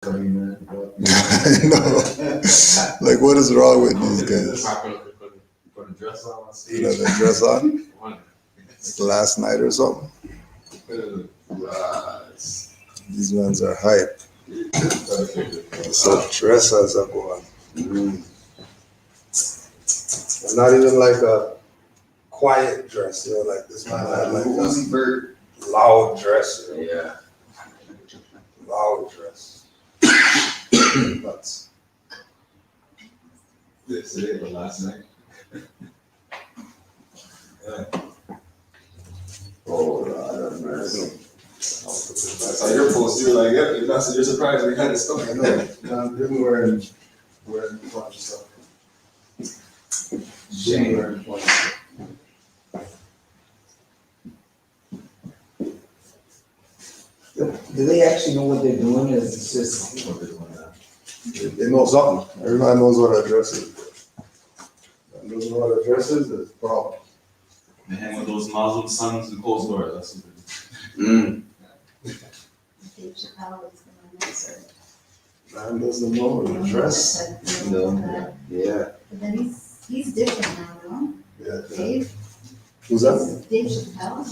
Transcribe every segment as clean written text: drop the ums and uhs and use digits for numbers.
Like, what is wrong with these guys? Put a dress on stage. You know, the dress on? Last night or something? These ones are hype. So dressers are going. Not even like a quiet dress, you know, like this man had like a bird, loud dress. You know? Yeah. Loud dress. Nuts. Today or last night. Yeah. Oh, Lord have mercy. That's how you're post. You're like, yep, you're surprised we had it stuff. I know. I'm didn't wearing a bunch of stuff. Shame. Wearing a bunch of stuff. Do they actually know what they're doing? Is it just They know something. Everybody knows what a dress is. Doesn't know what a dress is, it's a problem. They hang with those Muslim sons and closed doors. That's what they do. Dave Chappelle is going answer. Man doesn't know what a dress. No. Yeah. But then he's different now, no? Yeah. Dave? Who's that? Dave Chappelle,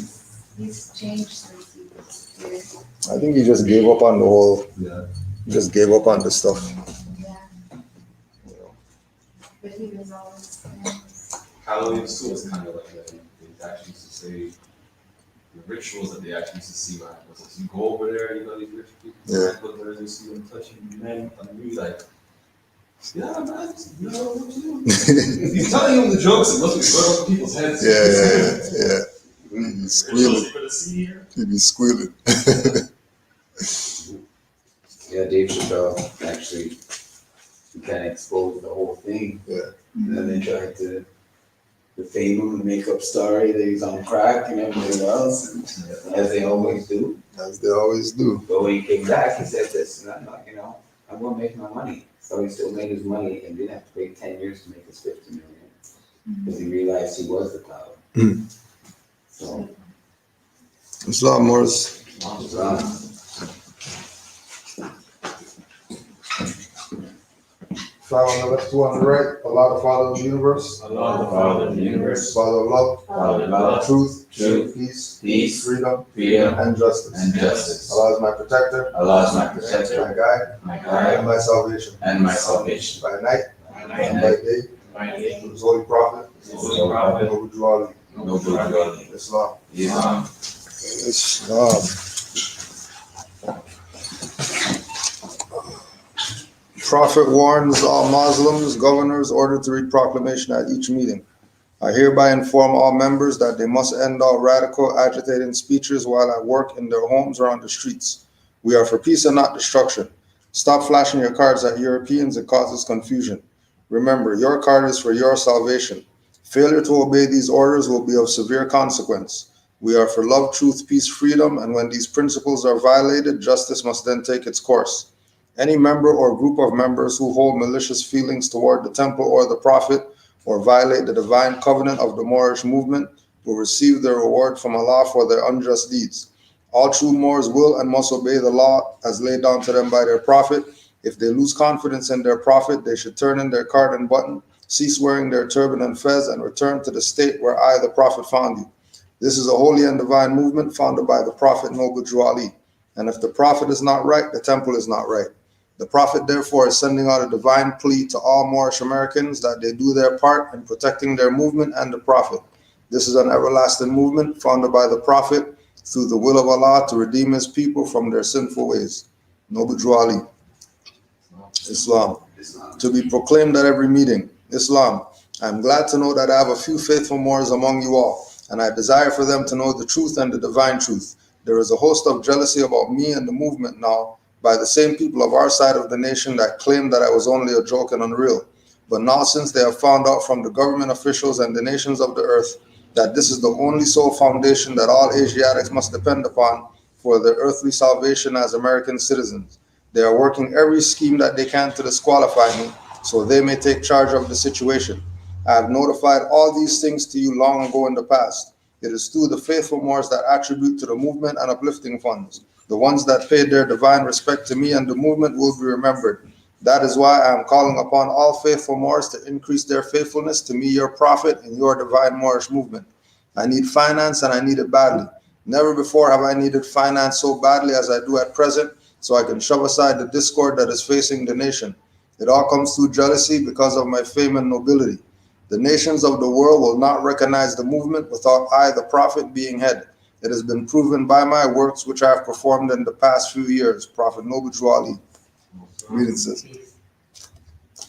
he's changed since he was here. I think he just gave up on the whole, Yeah. just gave up on the stuff. Yeah. But he was always, Halloween too is kind of like that. They actually used to say the rituals that they actually used to see, man. Was it you go over there, you know, these rich people, Yeah. you see them touching men, and you like, yeah, man, you know what you doing? He's telling you the jokes, it must be going over people's heads. Yeah. He's squealing. For the sea here. He'd be squealing. Yeah, Dave Chappelle actually kind of exposed the whole thing. Yeah. And then they tried to defame him and make up story that he's on crack and everything else, as they always do. As they always do. But when he came back, he said this, and I'm like, I'm gonna make my money. So he still made his money and didn't have to pay 10 years to make his 50 million. Because he realized he was the cloud. So, Islam Morris. Father on the left, two on the right. Allah, the Father of the universe. Allah, the Father of the universe. Father of love. Father of love. Truth. Truth. Peace. Freedom. Freedom. And justice. And justice. Allah is my protector. Allah is my protector. My guide. My guide. And my salvation. And my salvation. By night. By And by day. Through his holy prophet. Holy prophet. Noble Juali. Noble Juali. Islam. Islam. Islam. Prophet warns all Muslims, governors ordered to read proclamation at each meeting. I hereby inform all members that they must end all radical, agitating speeches while at work, in their homes, or on the streets. We are for peace and not destruction. Stop flashing your cards at Europeans. It causes confusion. Remember, your card is for your salvation. Failure to obey these orders will be of severe consequence. We are for love, truth, peace, freedom, and when these principles are violated, justice must then take its course. Any member or group of members who hold malicious feelings toward the temple or the prophet, or violate the divine covenant of the Moorish movement, will receive their reward from Allah for their unjust deeds. All true Moors will and must obey the law as laid down to them by their prophet. If they lose confidence in their prophet, they should turn in their card and button, cease wearing their turban and fez, and return to the state where I, the prophet, found you. This is a holy and divine movement founded by the prophet Noble Juali. And if the prophet is not right, the temple is not right. The prophet, therefore, is sending out a divine plea to all Moorish Americans that they do their part in protecting their movement and the prophet. This is an everlasting movement founded by the prophet through the will of Allah to redeem his people from their sinful ways. Noble Juali. Islam. To be proclaimed at every meeting. Islam. I am glad to know that I have a few faithful Moors among you all, and I desire for them to know the truth and the divine truth. There is a host of jealousy about me and the movement now, by the same people of our side of the nation that claimed that I was only a joke and unreal. But now, since they have found out from the government officials and the nations of the earth that this is the only sole foundation that all Asiatics must depend upon for their earthly salvation as American citizens, they are working every scheme that they can to disqualify me so they may take charge of the situation. I have notified all these things to you long ago in the past. It is through the faithful Moors that attribute to the movement and uplifting funds. The ones that paid their divine respect to me and the movement will be remembered. That is why I am calling upon all faithful Moors to increase their faithfulness to me, your prophet, and your divine Moorish movement. I need finance and I need it badly. Never before have I needed finance so badly as I do at present, so I can shove aside the discord that is facing the nation. It all comes through jealousy because of my fame and nobility. The nations of the world will not recognize the movement without I, the prophet, being head. It has been proven by my works which I have performed in the past few years. Prophet Noble Drew Ali. Read it, sis.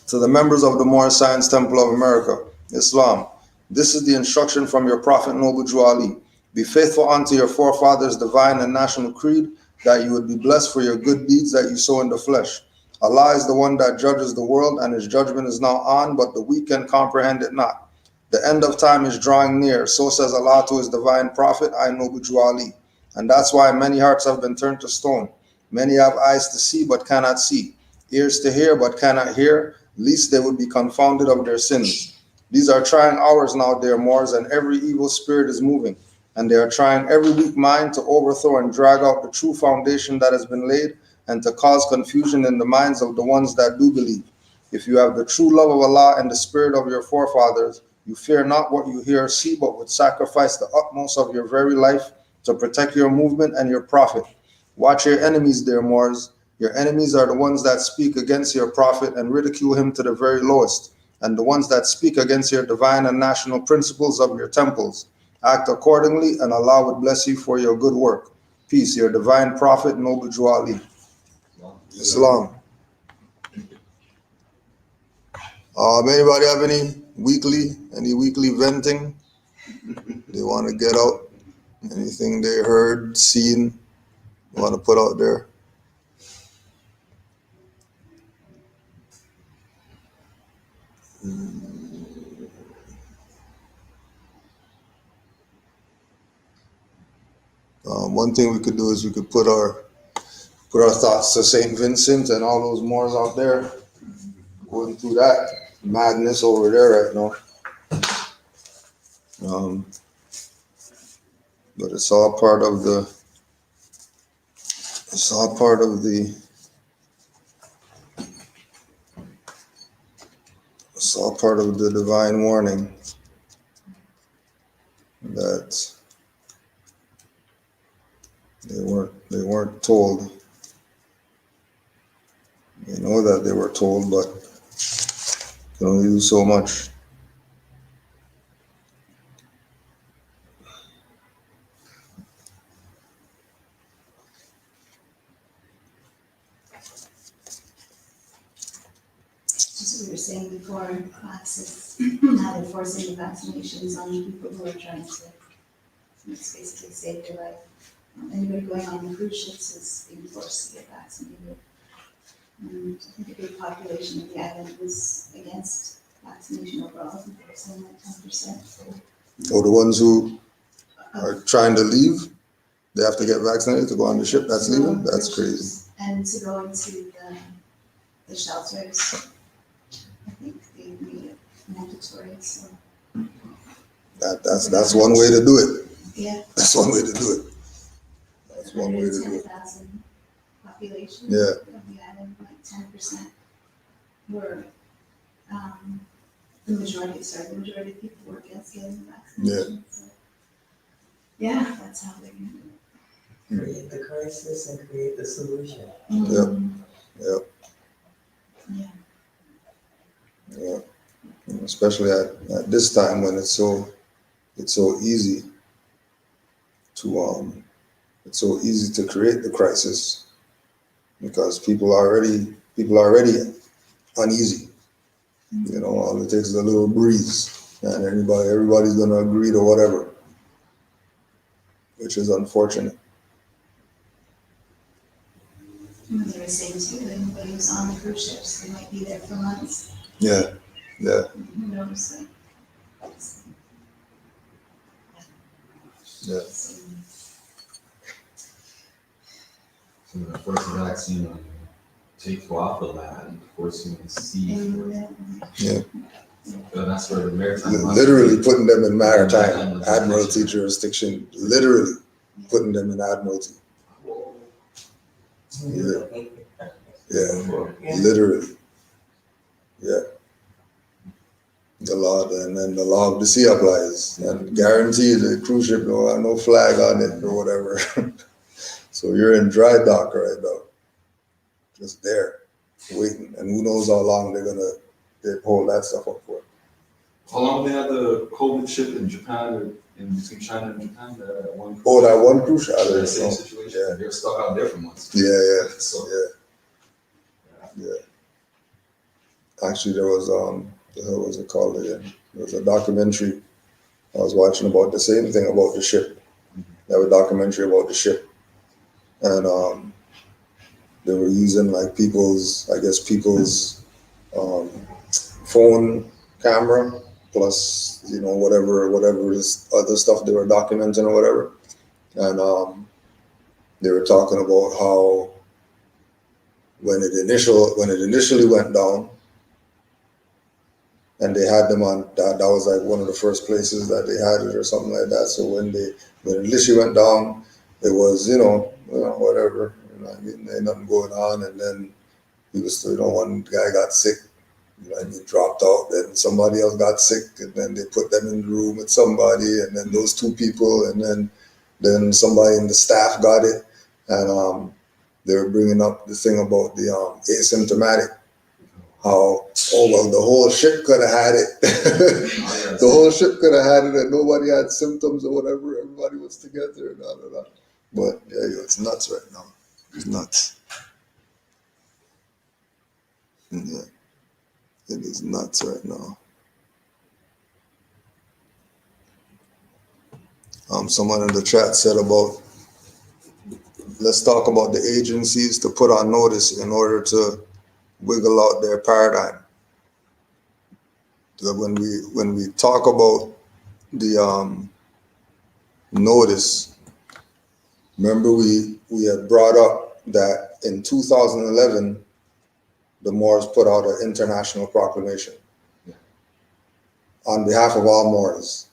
To the members of the Moorish Science Temple of America, Islam, this is the instruction from your Prophet Noble Drew Ali. Be faithful unto your forefathers' divine and national creed, that you would be blessed for your good deeds that you sow in the flesh. Allah is the one that judges the world, and his judgment is now on, but the weak can comprehend it not. The end of time is drawing near, so says Allah to his divine prophet, I Noble Drew Ali. And that's why many hearts have been turned to stone. Many have eyes to see but cannot see, ears to hear but cannot hear, lest they would be confounded of their sins. These are trying hours now, dear Moors, and every evil spirit is moving, and they are trying every weak mind to overthrow and drag out the true foundation that has been laid, and to cause confusion in the minds of the ones that do believe. If you have the true love of Allah and the spirit of your forefathers, you fear not what you hear or see, but would sacrifice the utmost of your very life to protect your movement and your prophet. Watch your enemies, dear Moors. Your enemies are the ones that speak against your prophet and ridicule him to the very lowest, and the ones that speak against your divine and national principles of your temples. Act accordingly, and Allah would bless you for your good work. Peace, your divine prophet, Noble Drew Ali. Islam. Anybody have any weekly venting they want to get out? Anything they heard, seen, want to put out there? One thing we could do is we could put our thoughts to St. Vincent and all those Moors out there going through that madness over there right now. But it's all part of the divine warning that they weren't told. They know that they were told, but can only do so much. Just what we were saying before, access, how they're forcing the vaccinations on people who are trying to, it's basically save their life. Anybody going on the cruise ships is being forced to get vaccinated. And I think a big population of the island was against vaccination overall. I think they were saying like 10%. Or the ones who are trying to leave, they have to get vaccinated to go on the ship that's leaving? That's crazy. And to go into the shelters, I think they made it mandatory, so. That's one way to do it. Yeah. That's one way to do it. That's one way to do it. 110,000 population. Yeah. Of the island, like 10% were, the majority of people were against getting the vaccination. So, yeah, that's how they're gonna do it. Create the crisis and create the solution. Yep. Yeah. Especially at this time when it's so easy to create the crisis, because people are already uneasy. You know, all it takes is a little breeze and everybody's gonna agree to whatever, which is unfortunate. They were saying too, that anybody who's on the cruise ships, they might be there for months. Yeah. Who knows? Yeah. So the first vaccine take you off the land, force you to sea. Yeah. So that's where the maritime. Literally putting them in maritime admiralty jurisdiction. Literally putting them in admiralty. Yeah, literally. Yeah. The law, and then the law of the sea applies, and guaranteed the cruise ship don't have no flag on it or whatever. So you're in dry dock right now, just there, waiting, and who knows how long they hold that stuff up for. How long they had the COVID ship in Japan, or in between China and Japan, that one? Oh, that one cruise ship. I The don't same know. situation. Yeah. They were stuck out there for months. Yeah, So yeah. Actually, there was what was it called again? There was a documentary I was watching about the same thing about the ship. They have a documentary about the ship, and they were using like people's phone camera plus whatever this other stuff they were documenting or whatever, and they were talking about how when it initially went down, and they had them on that was like one of the first places that they had it or something like that. So when it initially went down, it was whatever, ain't nothing going on, and then he was one guy got sick. He dropped out, then somebody else got sick, and then they put them in the room with somebody, and then those two people, and then somebody in the staff got it, and they were bringing up the thing about the asymptomatic, how, the whole ship could have had it. The whole ship could have had it, and nobody had symptoms or whatever, everybody was together, and da. But yeah, it's nuts right now. It's nuts. Yeah. It is nuts right now. Someone in the chat said let's talk about the agencies to put on notice in order to wiggle out their paradigm. So when we talk about the notice, remember we had brought up that in 2011, the Moors put out an international proclamation on behalf of all Moors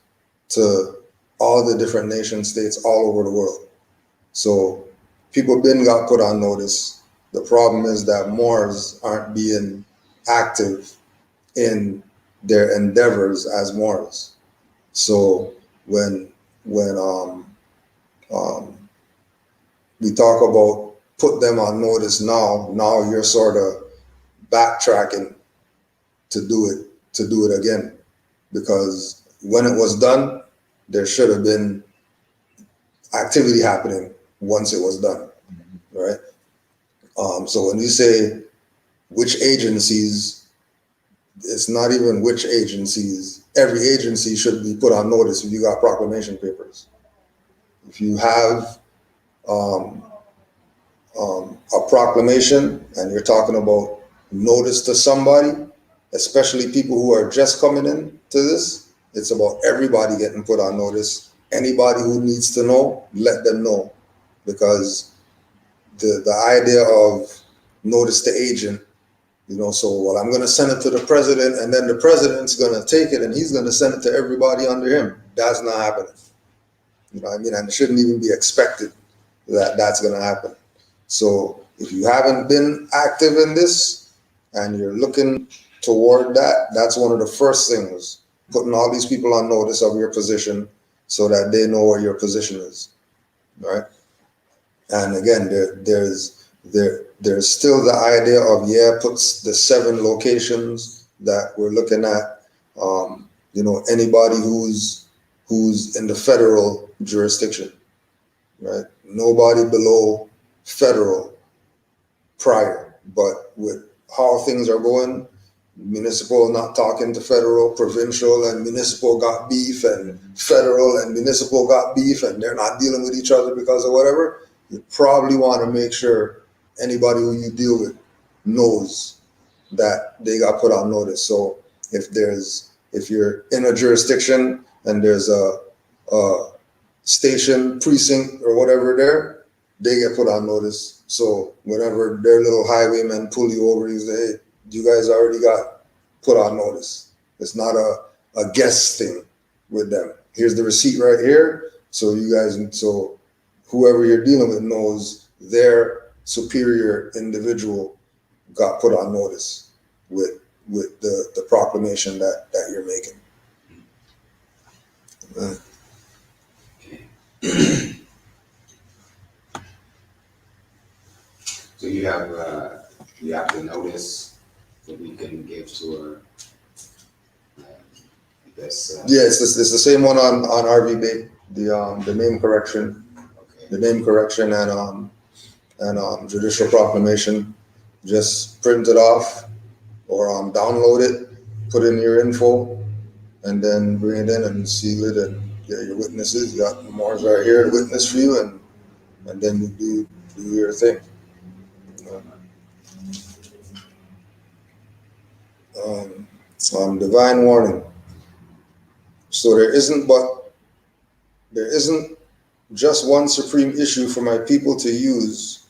to all the different nation states all over the world. So people got put on notice. The problem is that Moors aren't being active in their endeavors as Moors. So when we talk about put them on notice now you're sort of backtracking to do it again, because when it was done, there should have been activity happening once it was done, right? So when you say which agencies, it's not even which agencies. Every agency should be put on notice if you got proclamation papers. If you have a proclamation and you're talking about notice to somebody, especially people who are just coming in to this, it's about everybody getting put on notice. Anybody who needs to know, let them know, because the idea of notice to agent, I'm going to send it to the president, and then the president's going to take it and he's going to send it to everybody under him. That's not happening. You know what I mean? And it shouldn't even be expected that that's going to happen. So if you haven't been active in this and you're looking toward that, that's one of the first things, putting all these people on notice of your position so that they know what your position is, right? And again, there's still the idea of, puts the 7 locations that we're looking at, anybody who's in the federal jurisdiction, right? Nobody below federal prior, but with how things are going, municipal not talking to federal, provincial and municipal got beef, and federal and municipal got beef, and they're not dealing with each other because of whatever. You probably want to make sure anybody who you deal with knows that they got put on notice. So if you're in a jurisdiction and there's a station, precinct, or whatever there, they get put on notice. So whenever their little highwaymen pull you over, you say, hey, you guys already got put on notice. It's not a guess thing with them. Here's the receipt right here. So whoever you're dealing with knows they're superior individual got put on notice with the proclamation that you're making. So you have the notice that we can give to our, I guess. Yeah, it's the same one on RV Bay, the name correction, and judicial proclamation. Just print it off or download it, put in your info, and then bring it in and seal it and get your witnesses. You got Moors right here to witness for you, and then you do your thing. Divine warning. So there isn't just one supreme issue for my people to use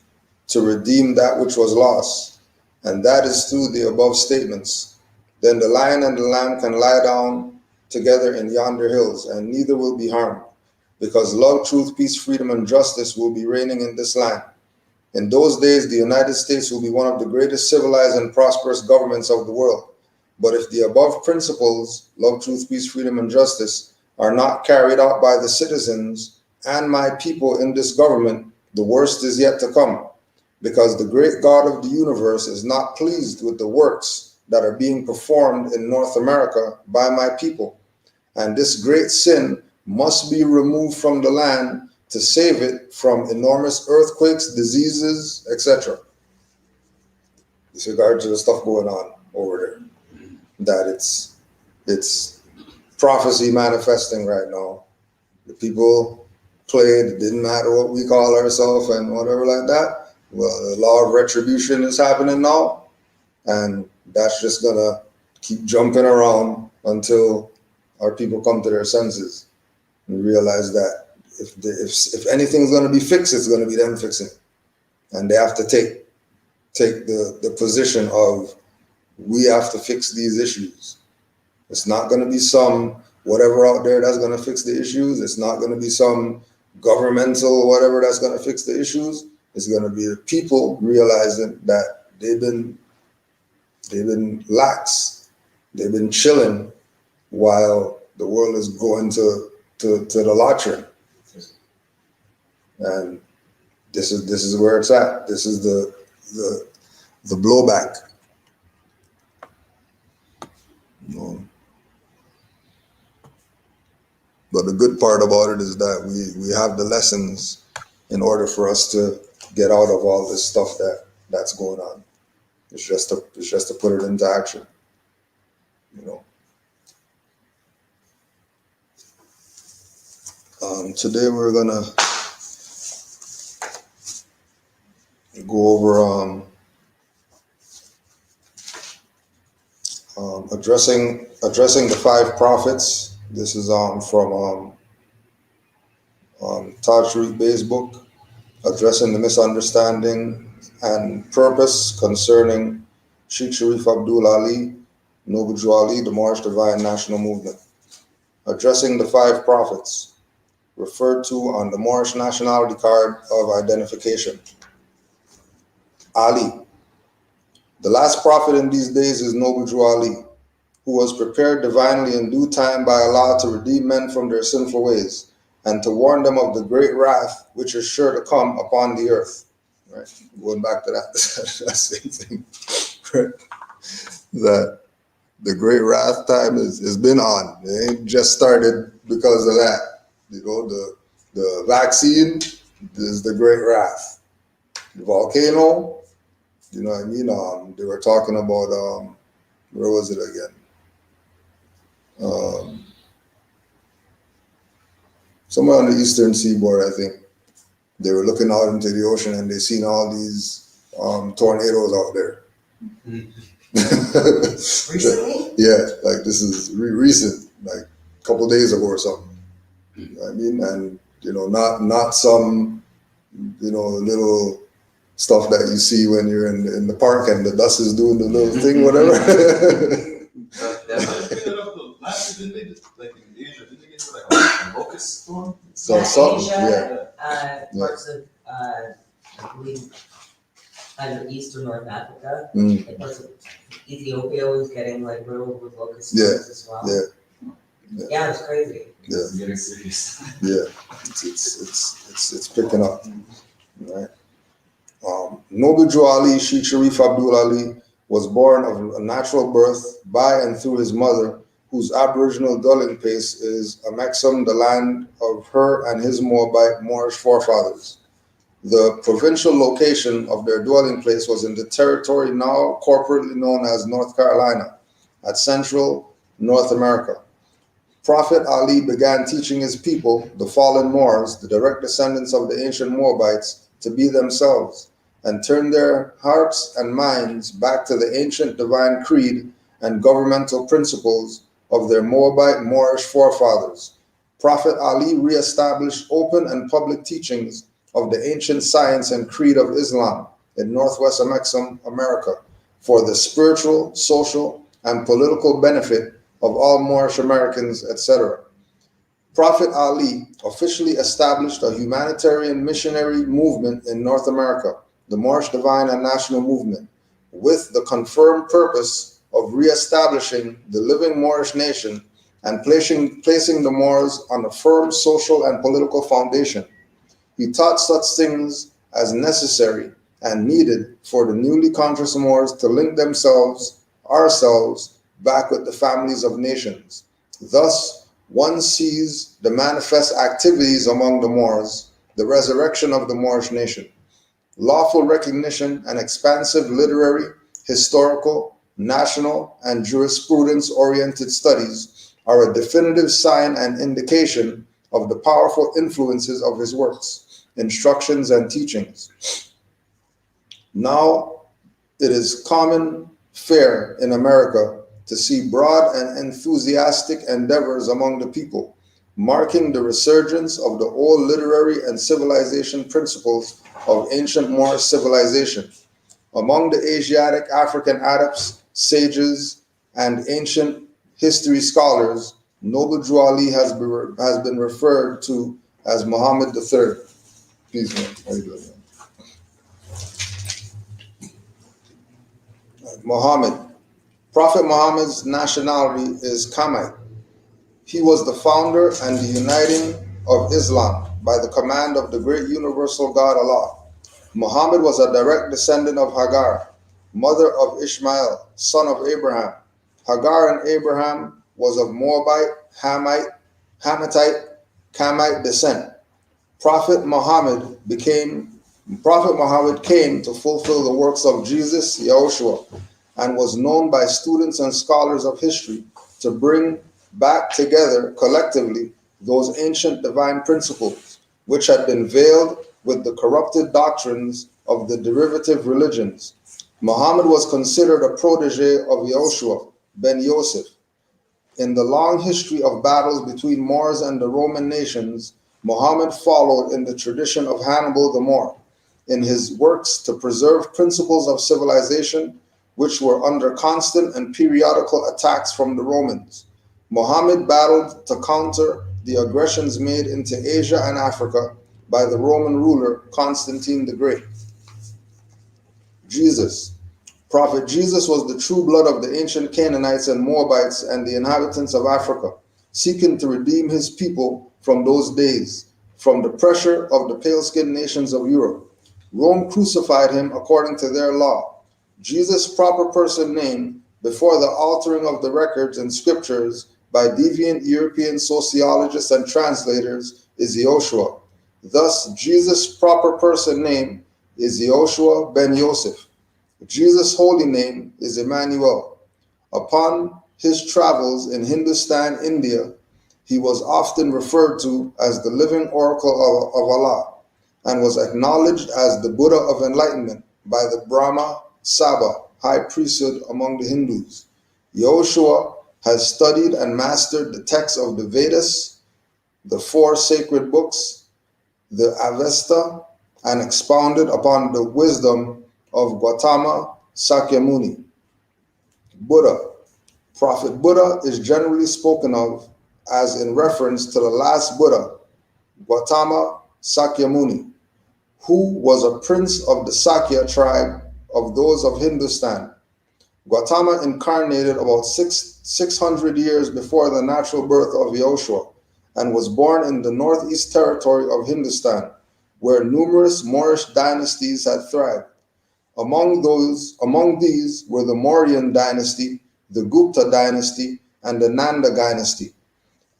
to redeem that which was lost, and that is through the above statements. Then the lion and the lamb can lie down together in yonder hills, and neither will be harmed, because love, truth, peace, freedom, and justice will be reigning in this land. In those days, the United States will be one of the greatest civilized and prosperous governments of the world. But if the above principles, love, truth, peace, freedom, and justice, are not carried out by the citizens and my people in this government, the worst is yet to come, because the great God of the universe is not pleased with the works that are being performed in North America by my people. And this great sin must be removed from the land to save it from enormous earthquakes, diseases, etc. Disregard to the stuff going on over there. That it's prophecy manifesting right now. The people played, it didn't matter what we call ourselves and whatever like that. Well, the law of retribution is happening now, and that's just gonna keep jumping around until our people come to their senses and realize that if anything's gonna be fixed, it's gonna be them fixing it. And they have to take the position of, we have to fix these issues. It's not going to be some whatever out there that's going to fix the issues. It's not going to be some governmental whatever that's going to fix the issues. It's going to be the people realizing that they've been lax. They've been chilling while the world is going to the latrine. And this is where it's at. This is the blowback. But the good part about it is that we have the lessons in order for us to get out of all this stuff that's going on. It's just to put it into action, Today we're gonna go over addressing the 5 prophets. This is from Taj Bay's book, addressing the misunderstanding and purpose concerning Sheikh Sharif Abdul Ali, Noble Jew Ali, the Moorish Divine National Movement. Addressing the 5 prophets referred to on the Moorish nationality card of identification. Ali. The last prophet in these days is Noble Jew Ali, who was prepared divinely in due time by Allah to redeem men from their sinful ways and to warn them of the great wrath which is sure to come upon the earth. Right? Going back to that same thing. Right? That the great wrath time has been on. It ain't just started because of that. The vaccine is the great wrath. The volcano, you know what I mean? They were talking about where was it again? Somewhere on the eastern seaboard, I think. They were looking out into the ocean and they seen all these tornadoes out there. Recently? Yeah, like this is recent, like a couple days ago or something. You know what I mean? And not some little stuff that you see when you're in the park and the dust is doing the little thing, whatever. Locust storm? So something, Asia, parts of, I believe, and eastern North Africa. Mm. Like parts of Ethiopia was getting like riddled with locust Yeah, storms as well. Yeah, it's crazy. Yeah, It's getting serious. yeah, it's picking up, right? Noble Ali Sheikh Sharif Abdul Ali was born of a natural birth by and through his mother, whose aboriginal dwelling place is Amexem, the land of her and his Moabite Moorish forefathers. The provincial location of their dwelling place was in the territory now corporately known as North Carolina, at central North America. Prophet Ali began teaching his people, the fallen Moors, the direct descendants of the ancient Moabites, to be themselves and turn their hearts and minds back to the ancient divine creed and governmental principles of their Moabite Moorish forefathers. Prophet Ali reestablished open and public teachings of the ancient science and creed of Islam in Northwest Amexem, America, for the spiritual, social, and political benefit of all Moorish Americans, etc. Prophet Ali officially established a humanitarian missionary movement in North America, the Moorish Divine and National Movement, with the confirmed purpose of reestablishing the living Moorish nation and placing the Moors on a firm social and political foundation. He taught such things as necessary and needed for the newly conscious Moors to link ourselves, back with the families of nations. Thus, one sees the manifest activities among the Moors, the resurrection of the Moorish nation. Lawful recognition and expansive literary, historical, national, and jurisprudence-oriented studies are a definitive sign and indication of the powerful influences of his works, instructions, and teachings. Now, it is common fare in America to see broad and enthusiastic endeavors among the people, marking the resurgence of the old literary and civilization principles of ancient Moorish civilization. Among the Asiatic African adepts, sages, and ancient history scholars, Noble Drew Ali has been referred to as Muhammad III. Peace, man. How you doing, man? Muhammad. Prophet Muhammad's nationality is Kamite. He was the founder and the uniting of Islam by the command of the great universal God Allah. Muhammad was a direct descendant of Hagar, mother of Ishmael, son of Abraham. Hagar and Abraham was of Moabite, Hamatite, Camite descent. Prophet Muhammad came to fulfill the works of Jesus, Yahushua, and was known by students and scholars of history to bring back together collectively those ancient divine principles which had been veiled with the corrupted doctrines of the derivative religions. Muhammad was considered a protege of Yahushua ben Yosef. In the long history of battles between Moors and the Roman nations, Muhammad followed in the tradition of Hannibal the Moor in his works to preserve principles of civilization which were under constant and periodical attacks from the Romans. Muhammad battled to counter the aggressions made into Asia and Africa by the Roman ruler Constantine the Great. Jesus. Prophet Jesus was the true blood of the ancient Canaanites and Moabites and the inhabitants of Africa, seeking to redeem his people from those days, from the pressure of the pale-skinned nations of Europe. Rome crucified him according to their law. Jesus' proper person name, before the altering of the records and scriptures by deviant European sociologists and translators, is Yehoshua. Thus, Jesus' proper person name is Yehoshua ben Yosef. Jesus' holy name is Emmanuel. Upon his travels in Hindustan, India, he was often referred to as the living oracle of Allah and was acknowledged as the Buddha of enlightenment by the Brahma Saba, high priesthood among the Hindus. Yehoshua has studied and mastered the texts of the Vedas, the 4 sacred books, the Avesta, and expounded upon the wisdom of Gautama Sakyamuni. Buddha. Prophet Buddha is generally spoken of as in reference to the last Buddha, Gautama Sakyamuni, who was a prince of the Sakya tribe of those of Hindustan. Gautama incarnated about 600 years before the natural birth of Yahushua and was born in the northeast territory of Hindustan, where numerous Moorish dynasties had thrived. Among these were the Mauryan dynasty, the Gupta dynasty, and the Nanda dynasty.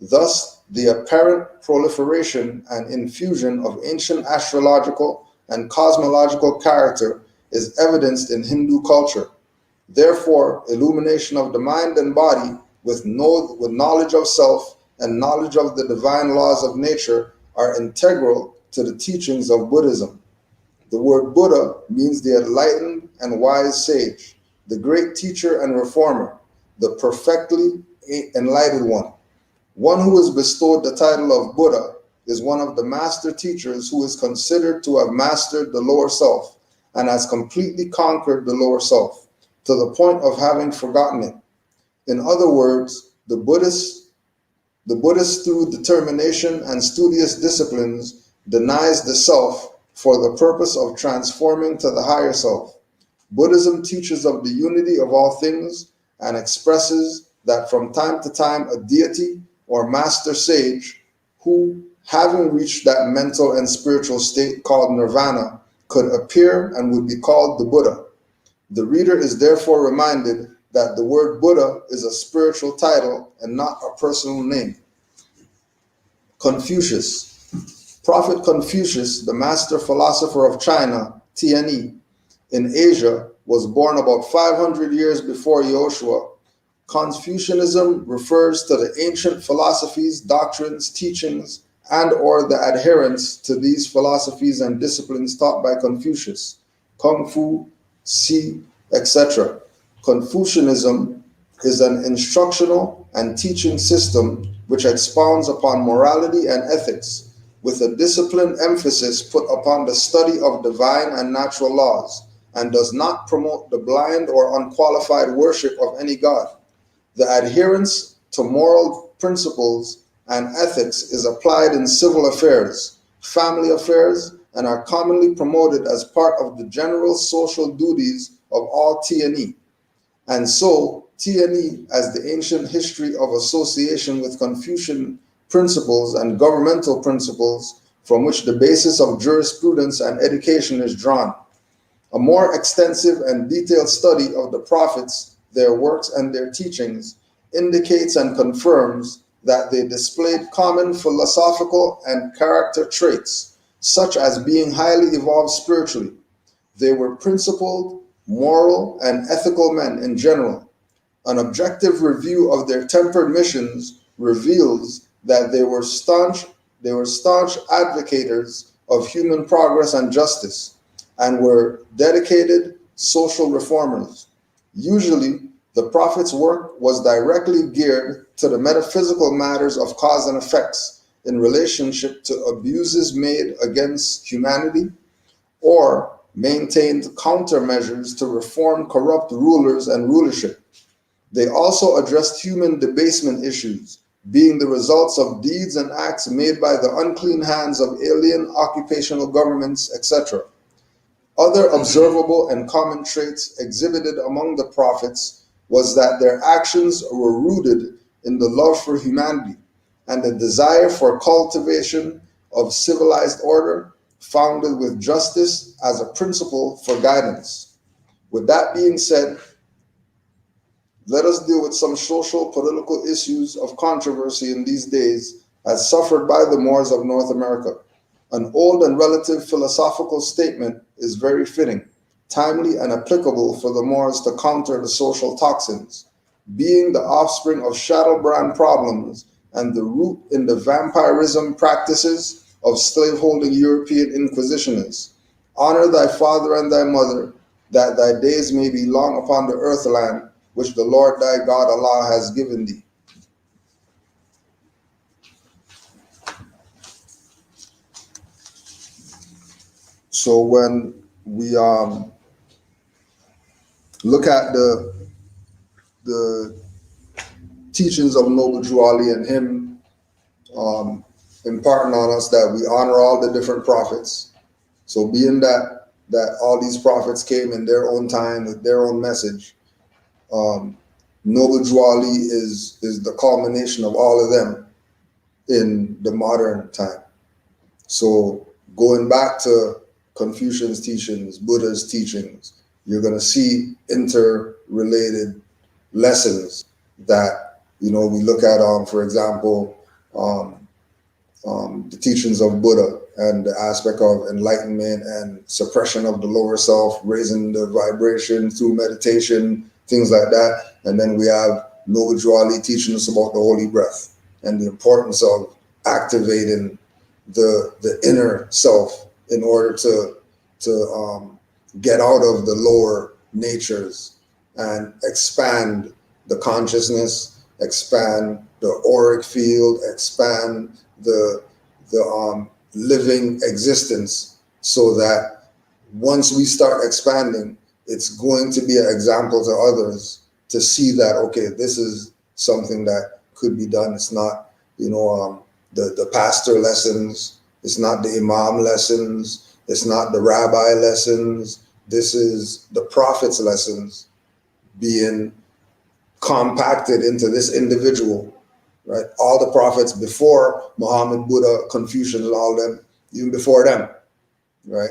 Thus, the apparent proliferation and infusion of ancient astrological and cosmological character is evidenced in Hindu culture. Therefore, illumination of the mind and body with knowledge of self and knowledge of the divine laws of nature are integral to the teachings of Buddhism. The word Buddha means the enlightened and wise sage, the great teacher and reformer, the perfectly enlightened one. One who is bestowed the title of Buddha is one of the master teachers who is considered to have mastered the lower self and has completely conquered the lower self, to the point of having forgotten it. In other words, the Buddhist through determination and studious disciplines denies the self for the purpose of transforming to the higher self. Buddhism teaches of the unity of all things and expresses that from time to time a deity or master sage who, having reached that mental and spiritual state called nirvana, could appear and would be called the Buddha. The reader is therefore reminded that the word Buddha is a spiritual title and not a personal name. Confucius. Prophet Confucius, the master philosopher of China, Tianyi, in Asia, was born about 500 years before Yahushua. Confucianism refers to the ancient philosophies, doctrines, teachings, and or the adherence to these philosophies and disciplines taught by Confucius, Kung Fu, Si, etc. Confucianism is an instructional and teaching system which expounds upon morality and ethics, with a disciplined emphasis put upon the study of divine and natural laws, and does not promote the blind or unqualified worship of any god. The adherence to moral principles and ethics is applied in civil affairs, family affairs, and are commonly promoted as part of the general social duties of all Tianyi. And so, Tianyi, as the ancient history of association with Confucian principles and governmental principles from which the basis of jurisprudence and education is drawn. A more extensive and detailed study of the prophets, their works, and their teachings indicates and confirms that they displayed common philosophical and character traits, such as being highly evolved spiritually. They were principled, moral, and ethical men in general. An objective review of their tempered missions reveals that they were staunch advocates of human progress and justice, and were dedicated social reformers. Usually, the prophet's work was directly geared to the metaphysical matters of cause and effects in relationship to abuses made against humanity, or maintained countermeasures to reform corrupt rulers and rulership. They also addressed human debasement issues, being the results of deeds and acts made by the unclean hands of alien occupational governments, etc. Other observable and common traits exhibited among the prophets was that their actions were rooted in the love for humanity and the desire for cultivation of civilized order founded with justice as a principle for guidance. With that being said, let us deal with some social political issues of controversy in these days as suffered by the Moors of North America. An old and relative philosophical statement is very fitting, timely, and applicable for the Moors to counter the social toxins, being the offspring of shadow-brand problems and the root in the vampirism practices of slaveholding European inquisitionists. Honor thy father and thy mother, that thy days may be long upon the earthland, which the Lord thy God Allah has given thee. So when we look at the teachings of Noble Drew Ali and him imparting on us that we honor all the different prophets. So being that that all these prophets came in their own time with their own message. Noble Drew Ali is the culmination of all of them in the modern time. So going back to Confucian's teachings, Buddha's teachings, you're going to see interrelated lessons that, we look at, for example, the teachings of Buddha and the aspect of enlightenment and suppression of the lower self, raising the vibration through meditation, things like that. And then we have Noble Drew Ali teaching us about the holy breath and the importance of activating the inner self in order to get out of the lower natures and expand the consciousness, expand the auric field, expand the living existence, so that once we start expanding, it's going to be an example to others to see that, okay, this is something that could be done. It's not, the pastor lessons, it's not the imam lessons, it's not the rabbi lessons. This is the prophet's lessons being compacted into this individual, right? All the prophets before Muhammad, Buddha, Confucius, and all them, even before them, right?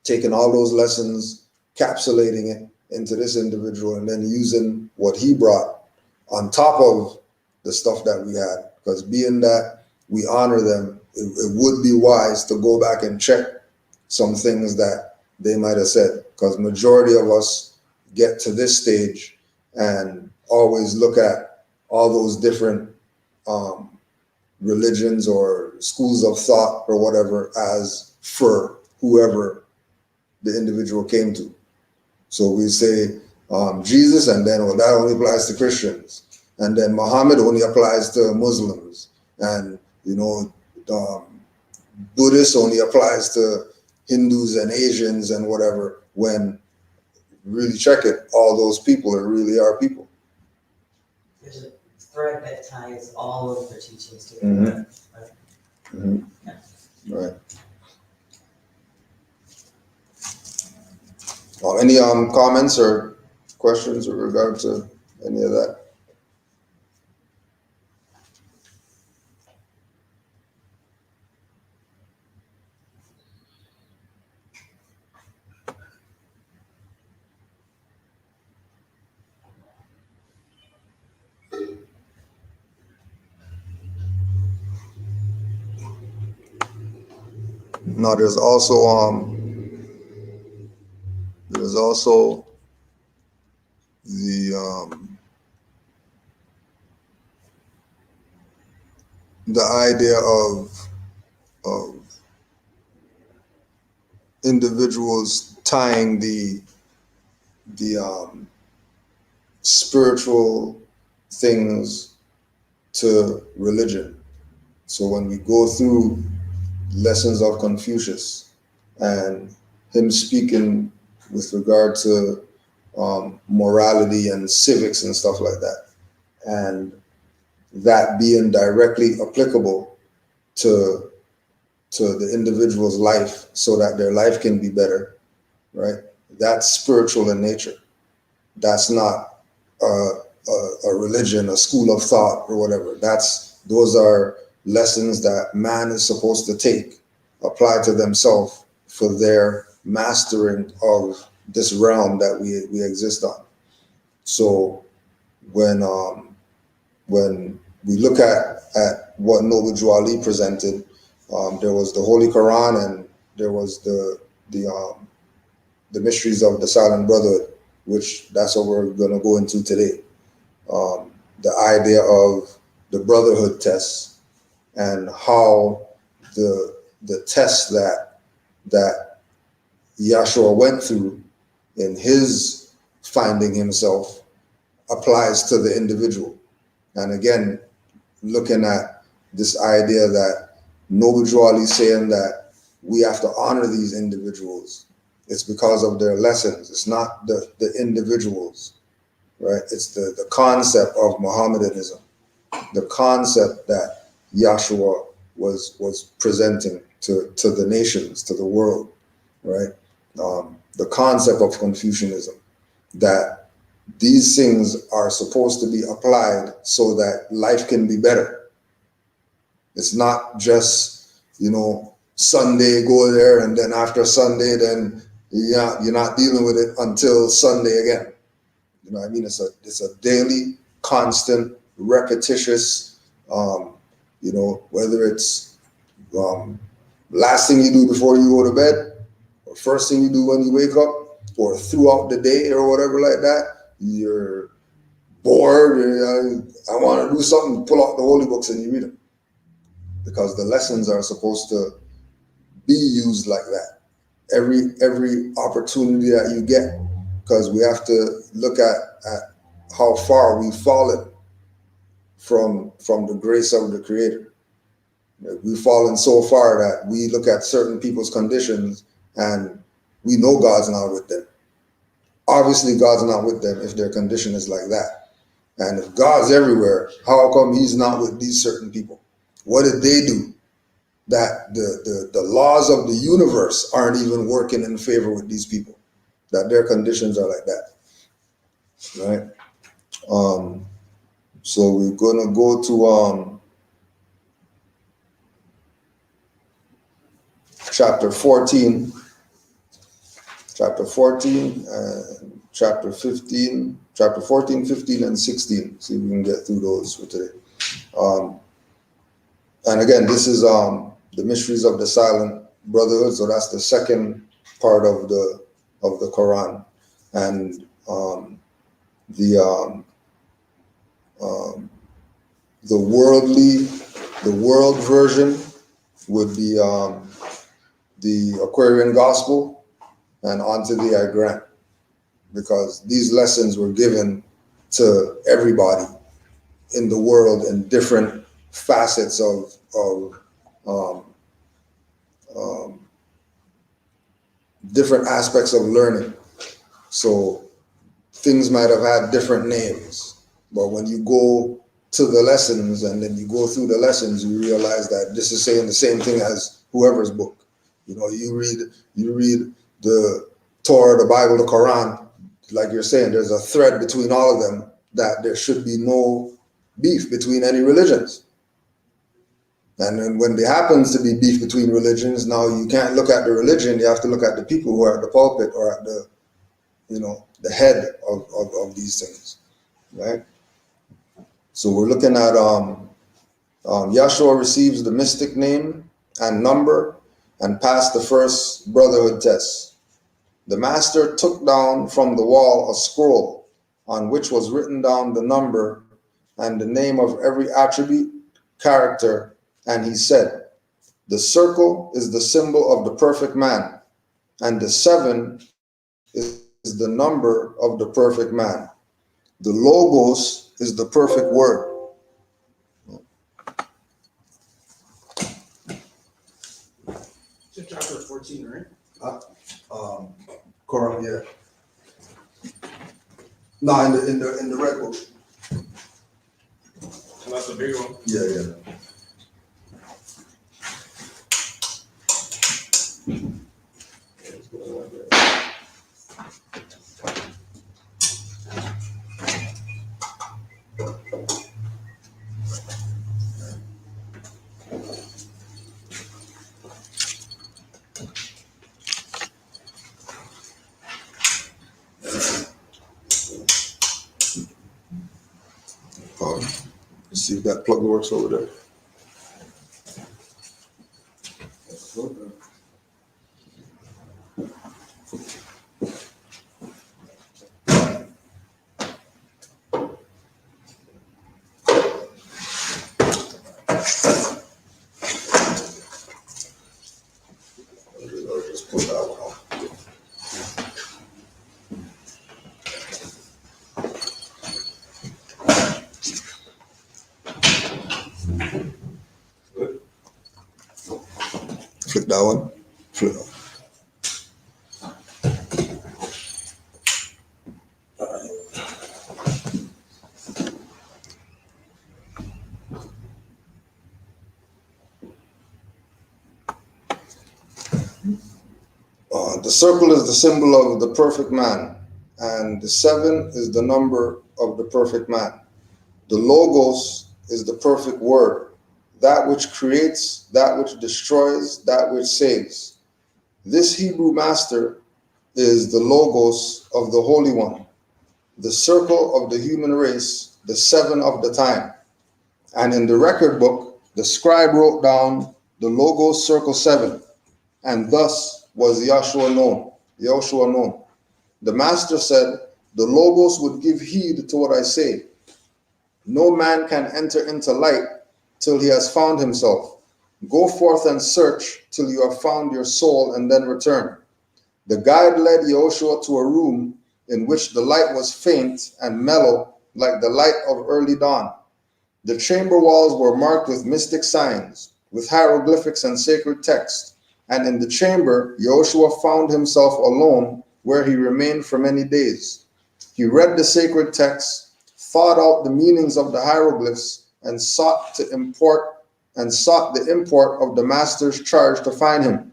Taking all those lessons, capsulating it into this individual, and then using what he brought on top of the stuff that we had. Because being that we honor them, it would be wise to go back and check some things that they might have said. Because majority of us get to this stage and always look at all those different religions or schools of thought or whatever as for whoever the individual came to. So we say Jesus, and then, well, that only applies to Christians. And then Muhammad only applies to Muslims. And, Buddhist only applies to Hindus and Asians and whatever, when really check it, all those people are really our people. There's a thread that ties all of the teachings together. Right. Any comments or questions with regard to any of that? No, there's also the idea of individuals tying the spiritual things to religion. So when we go through lessons of Confucius and him speaking with regard to morality and civics and stuff like that, and that being directly applicable to the individual's life so that their life can be better, right? That's spiritual in nature. That's not a religion, a school of thought or whatever. Those are lessons that man is supposed to take, apply to themselves for their mastering of this realm that we exist on. So when we look at what Noble Drew Ali presented, there was the Holy Quran and there was the mysteries of the Silent Brotherhood, which that's what we're going to go into today. The idea of the Brotherhood tests and how the tests that Yahshua went through in his finding himself applies to the individual. And again, looking at this idea that Noble Drew Ali saying that we have to honor these individuals. It's because of their lessons. It's not the individuals, right? It's the concept of Mohammedanism, the concept that Yahshua was presenting to the nations, to the world, right? the concept of Confucianism, that these things are supposed to be applied so that life can be better. It's not just, Sunday go there and then after Sunday, then you're not dealing with it until Sunday again. You know what I mean? It's a daily, constant, repetitious, whether it's last thing you do before you go to bed, or first thing you do when you wake up, or throughout the day or whatever like that. You're bored, I want to do something, pull out the holy books and you read them. Because the lessons are supposed to be used like that. Every opportunity that you get, because we have to look at how far we've fallen from the grace of the Creator. We've fallen so far that we look at certain people's conditions and we know God's not with them. Obviously, God's not with them if their condition is like that. And if God's everywhere, how come he's not with these certain people? What did they do that the laws of the universe aren't even working in favor with these people, that their conditions are like that, right? So we're going to go to chapter 14, chapter 15, chapter 14, 15, and 16. See if we can get through those for today. And again, this is the mysteries of the silent brotherhood. So that's the second part of the Quran, and the world version would be the Aquarian Gospel and onto the I Grant, because these lessons were given to everybody in the world in different facets of different aspects of learning. So things might have had different names, but when you go to the lessons and then you go through the lessons, you realize that this is saying the same thing as whoever's book. You read the Torah, the Bible, the Quran, like you're saying, there's a thread between all of them, that there should be no beef between any religions. And then when there happens to be beef between religions, now you can't look at the religion, you have to look at the people who are at the pulpit or at the head of these things, right? So we're looking at Yahshua receives the mystic name and number and passed the first brotherhood test. The master took down from the wall a scroll on which was written down the number and the name of every attribute, character, and he said, the circle is the symbol of the perfect man, and the 7 is the number of the perfect man. The logos is the perfect word. It's chapter 14, right? Quran, yeah. No, in the red book. So that's the big one. Yeah. Let's see if that plug works over there. I'll just pull that one off. Flip that one. Flip that. the circle is the symbol of the perfect man, and the 7 is the number of the perfect man. The logos is the perfect word, that which creates, that which destroys, that which saves. This Hebrew master is the logos of the Holy One, the circle of the human race, the 7 of the time. And in the record book, the scribe wrote down the logos circle 7, and thus was Yahshua known. The master said, the logos would give heed to what I say. No man can enter into light till he has found himself. Go forth and search till you have found your soul, and then return. The guide led Yahushua to a room in which the light was faint and mellow like the light of early dawn. The chamber walls were marked with mystic signs, with hieroglyphics and sacred text. And in the chamber, Yahushua found himself alone, where he remained for many days. He read the sacred texts, thought out the meanings of the hieroglyphs, and sought the import of the master's charge to find him.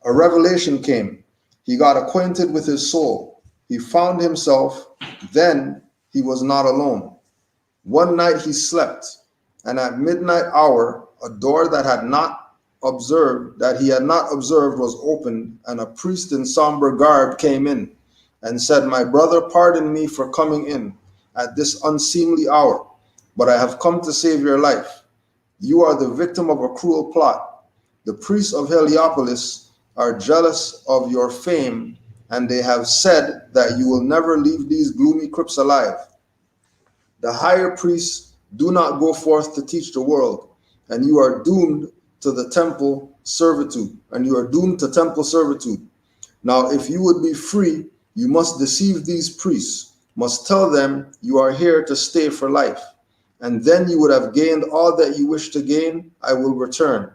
A revelation came. He got acquainted with his soul. He found himself. Then he was not alone. One night he slept, and at midnight hour, a door that he had not observed was opened, and a priest in somber garb came in and said, my brother, pardon me for coming in at this unseemly hour, but I have come to save your life. You are the victim of a cruel plot. The priests of Heliopolis are jealous of your fame, and they have said that you will never leave these gloomy crypts alive. The higher priests do not go forth to teach the world, and you are doomed to temple servitude. Now, if you would be free, you must deceive these priests, must tell them you are here to stay for life, and then you would have gained all that you wish to gain. I will return,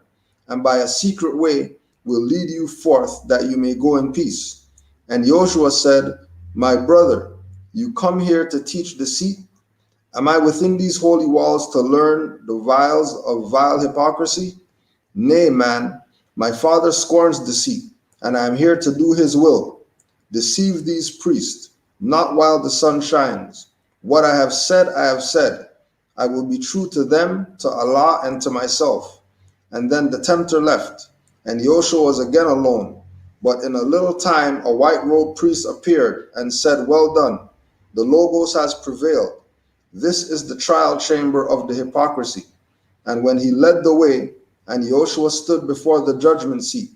and by a secret way will lead you forth that you may go in peace. And Joshua said, my brother, you come here to teach deceit? Am I within these holy walls to learn the vials of vile hypocrisy? Nay, man, my father scorns deceit, and I am here to do his will. Deceive these priests, not while the sun shines. What I have said, I have said. I will be true to them, to Allah, and to myself. And then the tempter left, and Joshua was again alone. But in a little time, a white-robed priest appeared and said, well done. The Logos has prevailed. This is the trial chamber of the hypocrisy. And when he led the way, and Joshua stood before the judgment seat,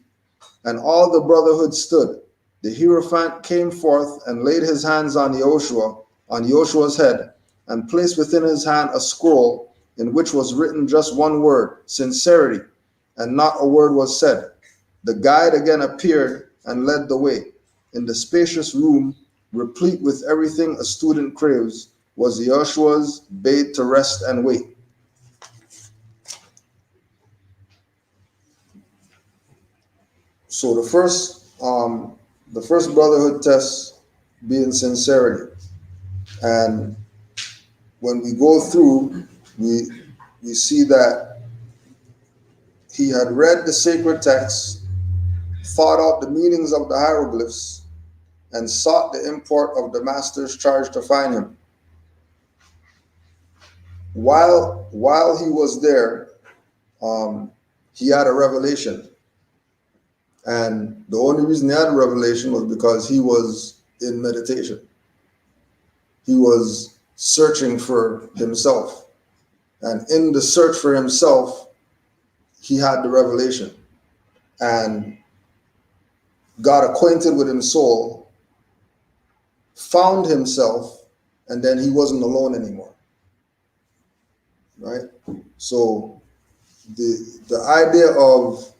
and all the brotherhood stood, the Hierophant came forth and laid his hands on Joshua's head, and placed within his hand a scroll in which was written just one word, sincerity, and not a word was said. The guide again appeared and led the way. In the spacious room, replete with everything a student craves, was Joshua's bade to rest and wait. So the first brotherhood test being sincerity. And when we go through, we see that he had read the sacred texts, thought out the meanings of the hieroglyphs, and sought the import of the master's charge to find him. While he was there, he had a revelation. And the only reason he had a revelation was because he was in meditation. He was searching for himself. And in the search for himself, he had the revelation and got acquainted with his soul, found himself, and then he wasn't alone anymore. Right? So the idea of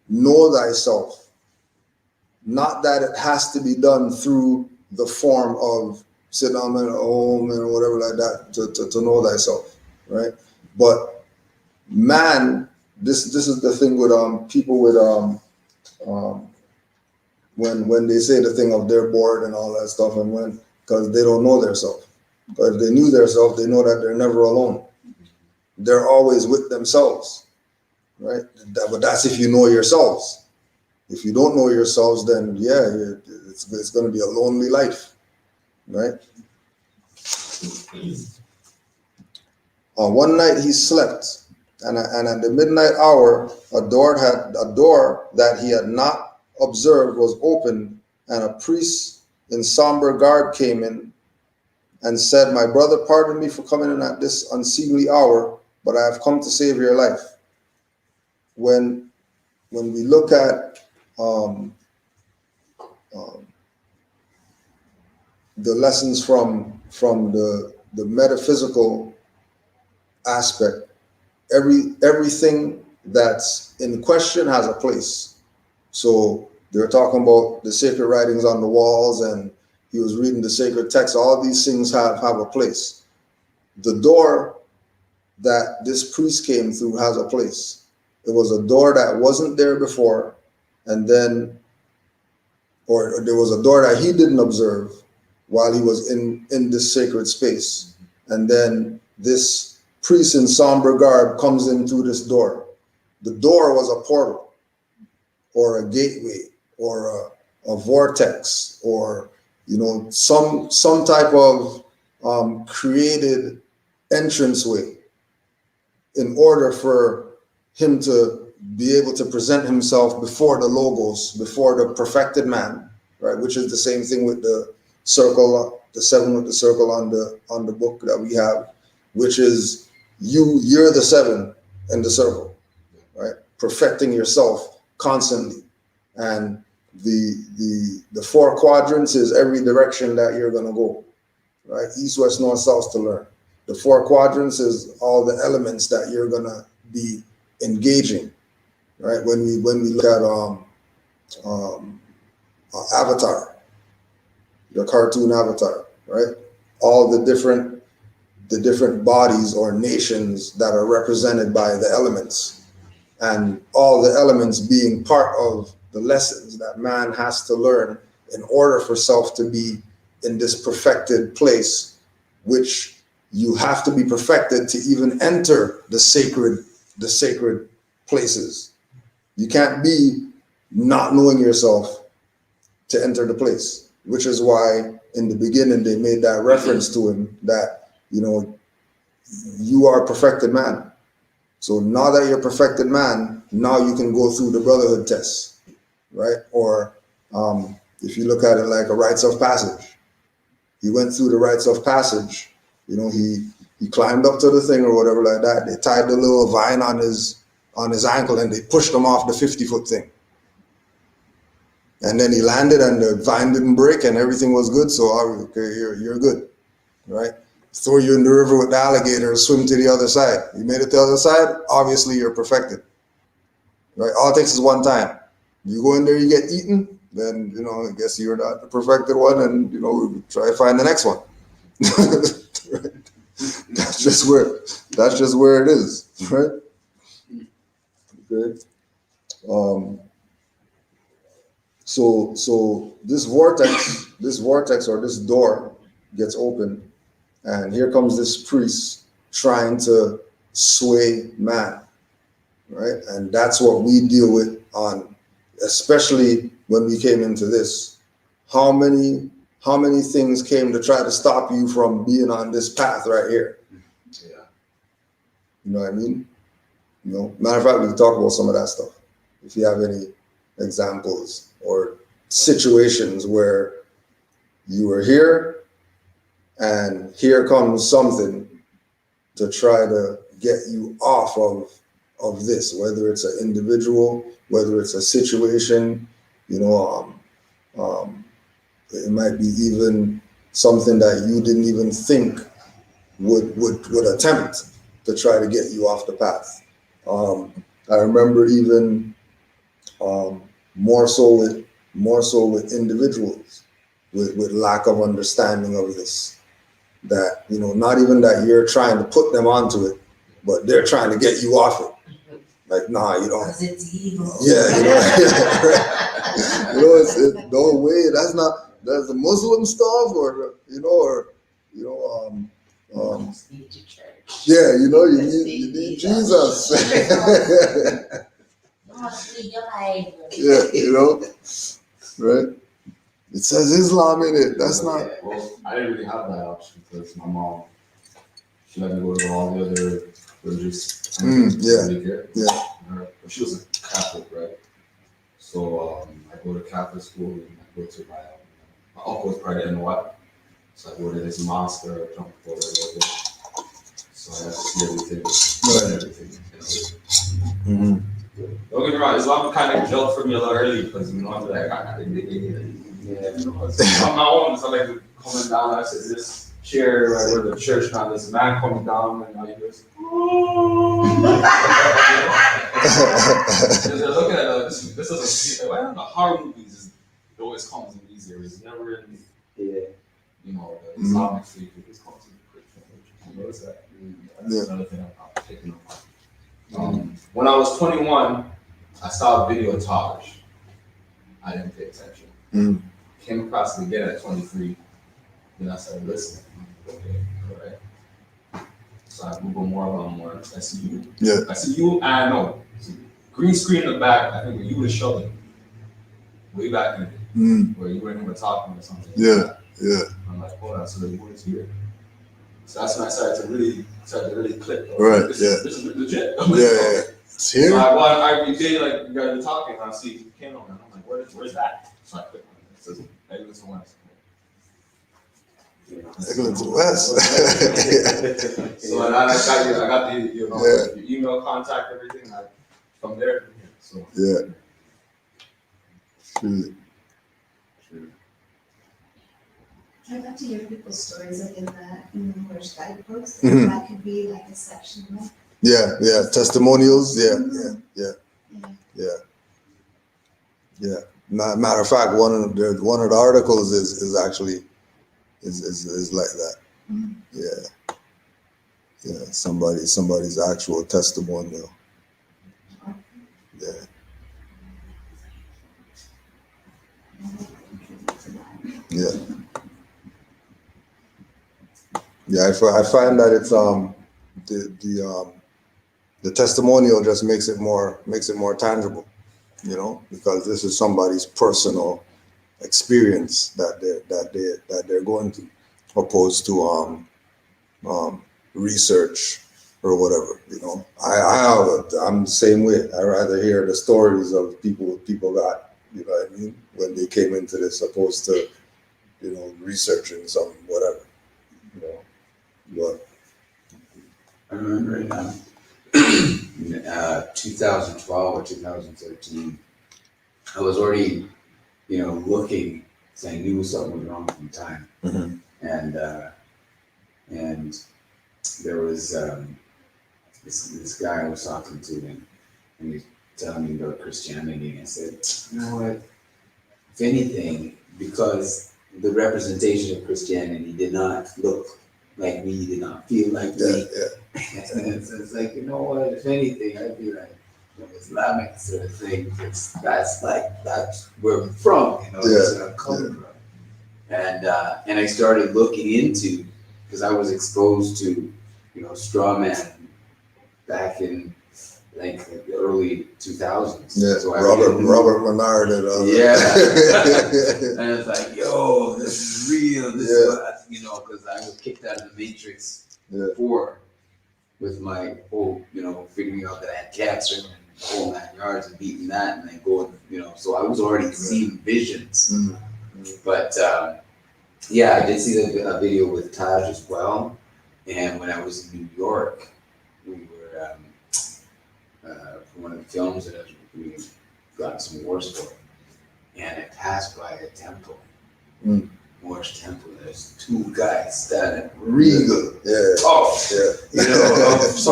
know thyself, not that it has to be done through the form of sit down at home and whatever like that to know thyself, right? But man, this is the thing with people with when they say the thing of they're bored and all that stuff, and because they don't know theirself. But if they knew theirself, they know that they're never alone. They're always with themselves, right? But that's if you know yourselves. If you don't know yourselves, then it's going to be a lonely life, right? One night he slept, and at the midnight hour, a door that he had not observed was opened, and a priest in somber garb came in and said, "My brother, pardon me for coming in at this unseemly hour, but I have come to save your life." When we look at the lessons from the metaphysical aspect, everything that's in question has a place. So they're talking about the sacred writings on the walls, and he was reading the sacred text. All these things have a place. The door that this priest came through has a place. It was a door that wasn't there before, and then, or there was a door that he didn't observe while he was in this sacred space. And then this priest in somber garb comes in through this door. The door was a portal, or a gateway, or a vortex, or some type of created entranceway in order for him to be able to present himself before the logos, before the perfected man, right? Which is the same thing with the circle, the 7 with the circle on the book that we have, which is you're the 7 in the circle, right? Perfecting yourself constantly. And the 4 quadrants is every direction that you're gonna go, right? East, west, north, south to learn. The 4 quadrants is all the elements that you're gonna be engaging, right? When we look at Avatar, the cartoon Avatar, right? All the different bodies or nations that are represented by the elements, and all the elements being part of the lessons that man has to learn in order for self to be in this perfected place, which you have to be perfected to even enter the sacred places. You can't be not knowing yourself to enter the place, which is why in the beginning they made that reference to him that, you are a perfected man. So now that you're a perfected man, now you can go through the brotherhood test, right? Or if you look at it like a rites of passage, he went through the rites of passage. He climbed up to the thing or whatever like that. They tied the little vine on his ankle and they pushed him off the 50-foot thing. And then he landed and the vine didn't break and everything was good. So okay, you're good, right? Throw you in the river with the alligator, swim to the other side. You made it to the other side, obviously you're perfected, right? All it takes is one time. You go in there, you get eaten, then, I guess you're not the perfected one, and, try to find the next one. Right? That's just where it is, right? Okay. So this vortex or this door gets open, and here comes this priest trying to sway man, right? And that's what we deal with especially when we came into this. How many things came to try to stop you from being on this path right here? Yeah. You know what I mean? Matter of fact, we can talk about some of that stuff if you have any examples or situations where you were here and here comes something to try to get you off of this, whether it's an individual, whether it's a situation, it might be even something that you didn't even think would attempt to try to get you off the path. I remember even more so with individuals with lack of understanding of this, that not even that you're trying to put them onto it, but they're trying to get you off it. Like, nah, you don't. Because it's evil. Yeah, right. No way. That's the Muslim stuff, or Need to church. yeah, you need Jesus. Yeah, you know, right? It says Islam in it. That's not. Well, I didn't really have that option because my mom, she let me go to all the other religious. Yeah. But she was a Catholic, right? So I go to Catholic school and I go to my uncle was part of NY. So I go to this mosque or jump over there. So I have to see everything. Mm-hmm. Don't get me wrong, Islam kind of gelled for me a lot early because I'm like, my own, so like coming down, I said this chair right where the church now, this man coming down and I just, they're looking at this is why don't the horror movies it always comes in these areas, never in the Islamic faith, it just comes in the Christian religion. You notice that? That's another thing I'm taking apart. When I was 21, I saw a video of Taj. I didn't pay attention. Came across it again at 23. Then I started listening. Okay, all right. So I Google more. I see you. Yeah. I see you, and I know. Green screen in the back, I think you were Sheldon. Way back in the day. Where you and him were talking or something. Yeah. I'm like, hold on, so the boy is here. So that's when I started to really click. Right, This is legit. It's here. So I go on every day, like you guys are talking, and I see Ken on, and I'm like, where's that? So I click on it. It says Eglinton West. Eglinton West. So and I got the your email contact, everything. From there. So yeah. True. I got to hear people's stories like in the Moorish guidebooks. That could be like a section, right? Yeah. Testimonials. Yeah. Matter of fact, one of the articles is actually is like that. Yeah. Somebody's actual testimonial. Yeah, I find that it's the testimonial just makes it more tangible, because this is somebody's personal experience that they're going through, opposed to research or whatever. I'm the same way. I rather hear the stories of people got, you know what I mean, when they came into this, opposed to researching some whatever. But I remember in 2012 or 2013, I was already, looking, because I knew something was wrong from time. And there was this guy I was talking to, and he was telling me about Christianity, and I said, you know what? If anything, because the representation of Christianity did not look like me, did not feel like me. And so it's like, you know what? If anything, I'd be like, Islamic sort of thing. That's where I'm from. That's where I'm coming from. And I started looking into, because I was exposed to, straw man back in like the early 2000s. Yeah, so Robert Menard and and it's like, yo, this is real. This is what, because I was kicked out of the Matrix before with my whole, figuring out that I had cancer and the whole 9 yards and beating that and then going, so I was already seeing visions. But I did see a video with Taj as well. And when I was in New York, we were for one of the films that we got some awards for, and I passed by a temple, Moorish temple. There's two guys standing regal. So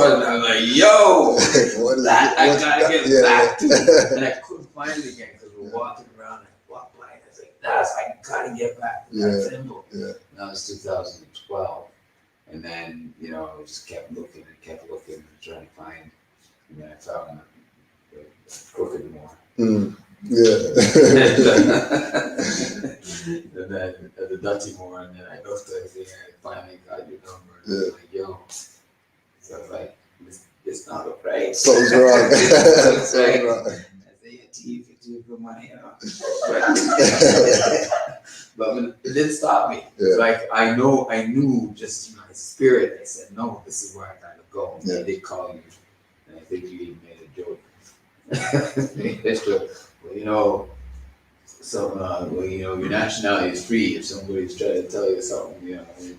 I'm like, yo, I gotta get back to it. And I couldn't find it again because we're walking around and I walked by and I was like, I gotta get back to that temple. And that was 2012. And then, I just kept looking and trying to find, and then I found the Crooked Moor. and then the Dutty Moor, and then I looked at it and I finally got your number. And I was like, yo. So I was like, it's not right. Something's wrong. Something's right. money, you know. But it didn't stop me. Yeah. Like I knew just in my spirit. I said, no, this is where I gotta go. And they did call you, and I think you even made a joke. It's true. Well, you know, your nationality is free. If somebody's trying to tell you something, you know, you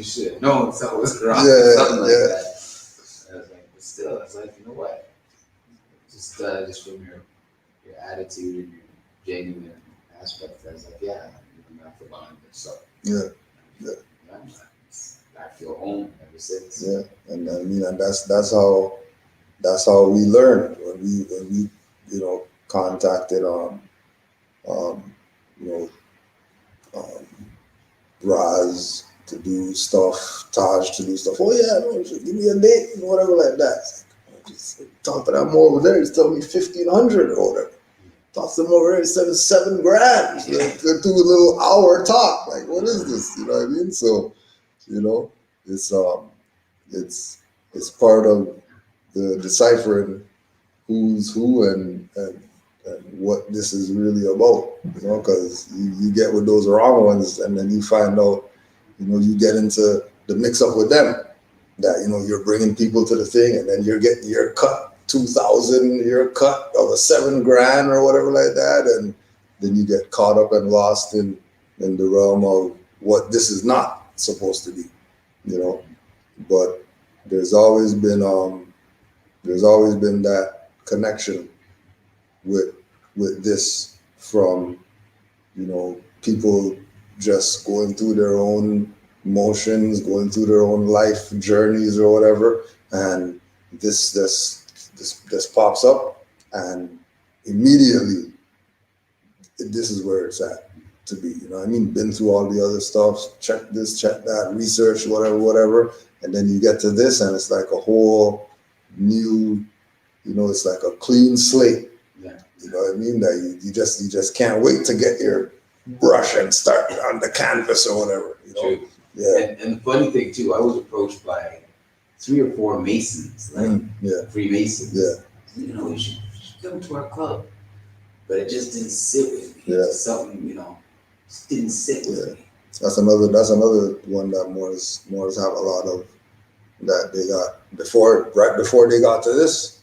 should know something was wrong. Something like that. I was like, but still, I was like, you know what? Just from your attitude and your genuine aspect, I was like, yeah, I'm not for bondage. So I feel home ever since. Yeah, and I mean, and that's how we learn when we contacted Raz to do stuff, Taj to do stuff. Oh yeah, no, just give me a date and whatever like that. Just talk to that more over there. He's telling me 1,500 or whatever. Talk to him over there. He said it's $7,000. They do a little hour talk. Like, what is this? You know what I mean? So, it's part of the deciphering who's who and what this is really about. Because you get with those wrong ones, and then you find out, you get into the mix up with them. That you're bringing people to the thing, and then you're getting your cut. 2,000, your cut of a $7,000 or whatever like that, and then you get caught up and lost in the realm of what this is not supposed to be, But there's always been that connection with this from people just going through their own motions, going through their own life journeys or whatever, and this pops up, and immediately this is where it's at to be. Been through all the other stuff, check this, check that, research, whatever, and then you get to this, and it's like a whole new, it's like a clean slate. Yeah. You know what I mean? That you just can't wait to get your brush and start on the canvas or whatever. True. Yeah. And the funny thing too, I was approached by 3 or 4 Masons, like Freemasons. Yeah. You should come to our club. But it just didn't sit with me. Yeah. It's something, just didn't sit with me. That's another one that Moors have a lot of, that they got right before they got to this,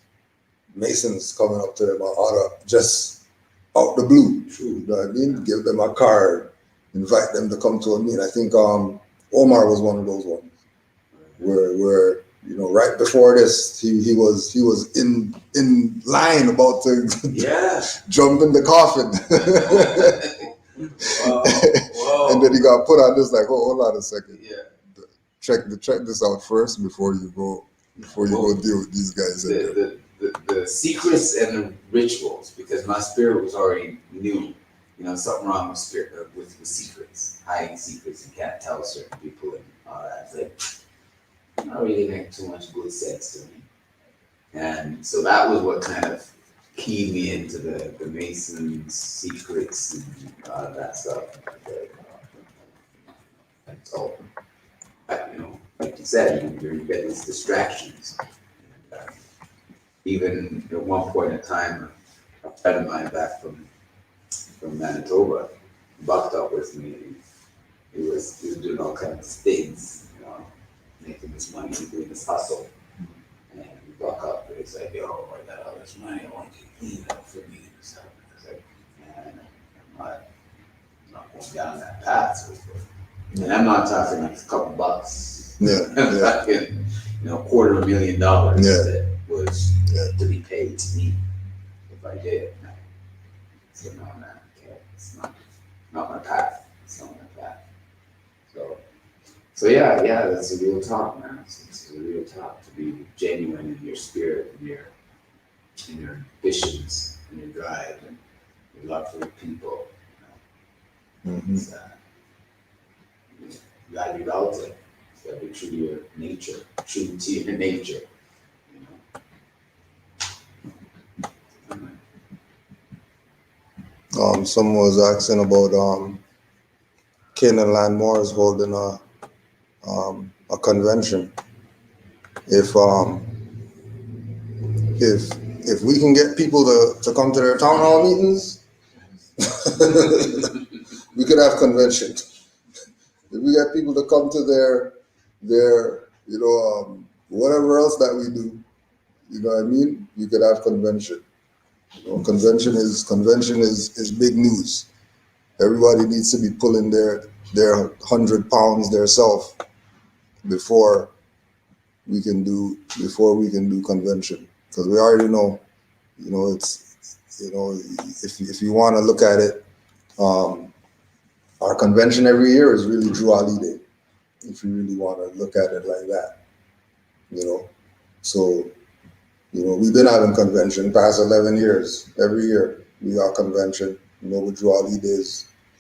Masons coming up to them just out the blue. True. You know what I mean? Give them a card, invite them to come to a meeting. I think Omar was one of those ones where right before this, he was in line about to jump in the coffin. Whoa. And then he got put on this, like, oh, hold on a second. Yeah. Check this out first before you go deal with these guys. The secrets and the rituals, because my spirit was already knew, something wrong with spirit, with secrets, hiding secrets, and can't tell certain people and all that. It's like, not really make too much good sense to me. And so that was what kind of keyed me into the Masons secrets and all of that stuff. So, like you said, you get these distractions. Even at one point in time, a friend of mine back from Manitoba bucked up with me. He was doing all kinds of things, making this money, doing this hustle. And we buck up, and he's like, yo, I got all this money, I want you to clean it up for me. And stuff. I was like, man, I'm not going down that path. And I'm not talking like a couple bucks. Yeah. Fucking, $250,000 that was to be paid to me if I did. So no, man, it's not my path. It's not my path. So yeah, that's a real talk, man. It's a real talk to be genuine in your spirit and your ambitions and your drive and your love for the people. Mm-hmm. You gotta be relative. You gotta be true to your nature, true to your nature. Someone was asking about Canaanland Moors holding a convention. If we can get people to come to their town hall meetings, We could have convention. If we get people to come to their whatever else that we do, you know what I mean? We could have convention. You know, convention is big news. Everybody needs to be pulling their 100 pounds their self before we can do convention, because we already know, you know, it's, you know, if you want to look at it, our convention every year is really Juali Day, if you really want to look at it like that, you know. So, you know, we've been having convention past 11 years. Every year we got convention. You know, with Juali Day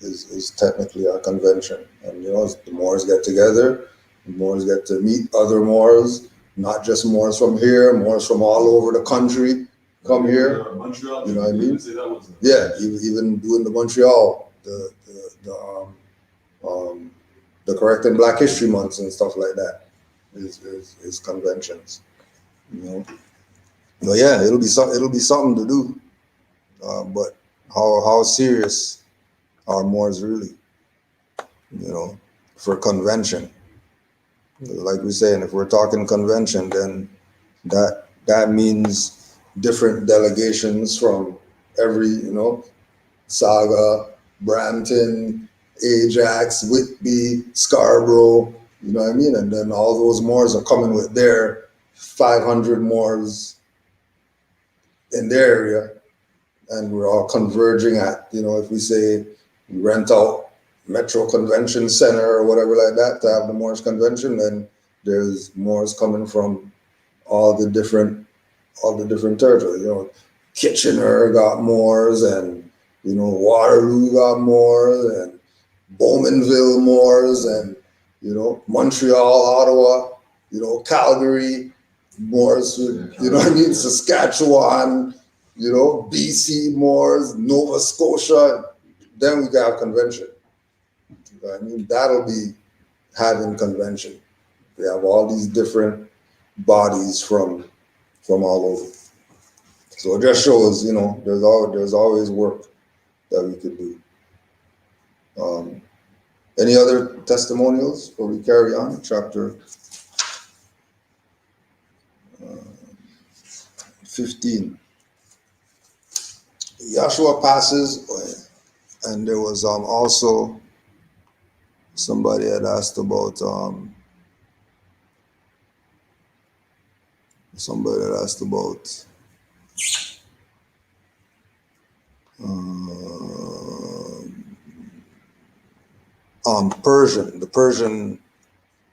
is technically our convention. And, you know, the Moors get together, the Moors get to meet other Moors, not just Moors from here, Moors from all over the country come here. Montreal, you know what I mean? Say that wasn't Yeah, even doing the Montreal, the correcting Black History Months and stuff like that is conventions, you know. But yeah, it'll be something to do. But how serious are Moors really, you know, for convention? Like we're saying, if we're talking convention, then that means different delegations from every, you know, Saga, Brampton, Ajax, Whitby, Scarborough, you know what I mean? And then all those Moors are coming with their 500 Moors in their area, and we're all converging at, you know, if we say we rent out Metro Convention Center or whatever like that to have the Moorish convention, then there's Moors coming from all the different territories. You know, Kitchener got Moors, and, you know, Waterloo got Moors, and Bowmanville Moors, and, you know, Montreal, Ottawa, you know, Calgary Moors, you know what I mean, Saskatchewan, you know, BC Moors, Nova Scotia. Then we got a convention. You know what I mean? That'll be having convention. We have all these different bodies from all over. So it just shows, you know, there's always work that we could do. Any other testimonials before we carry on? Chapter 15. Yahshua passes, and there was also somebody had asked about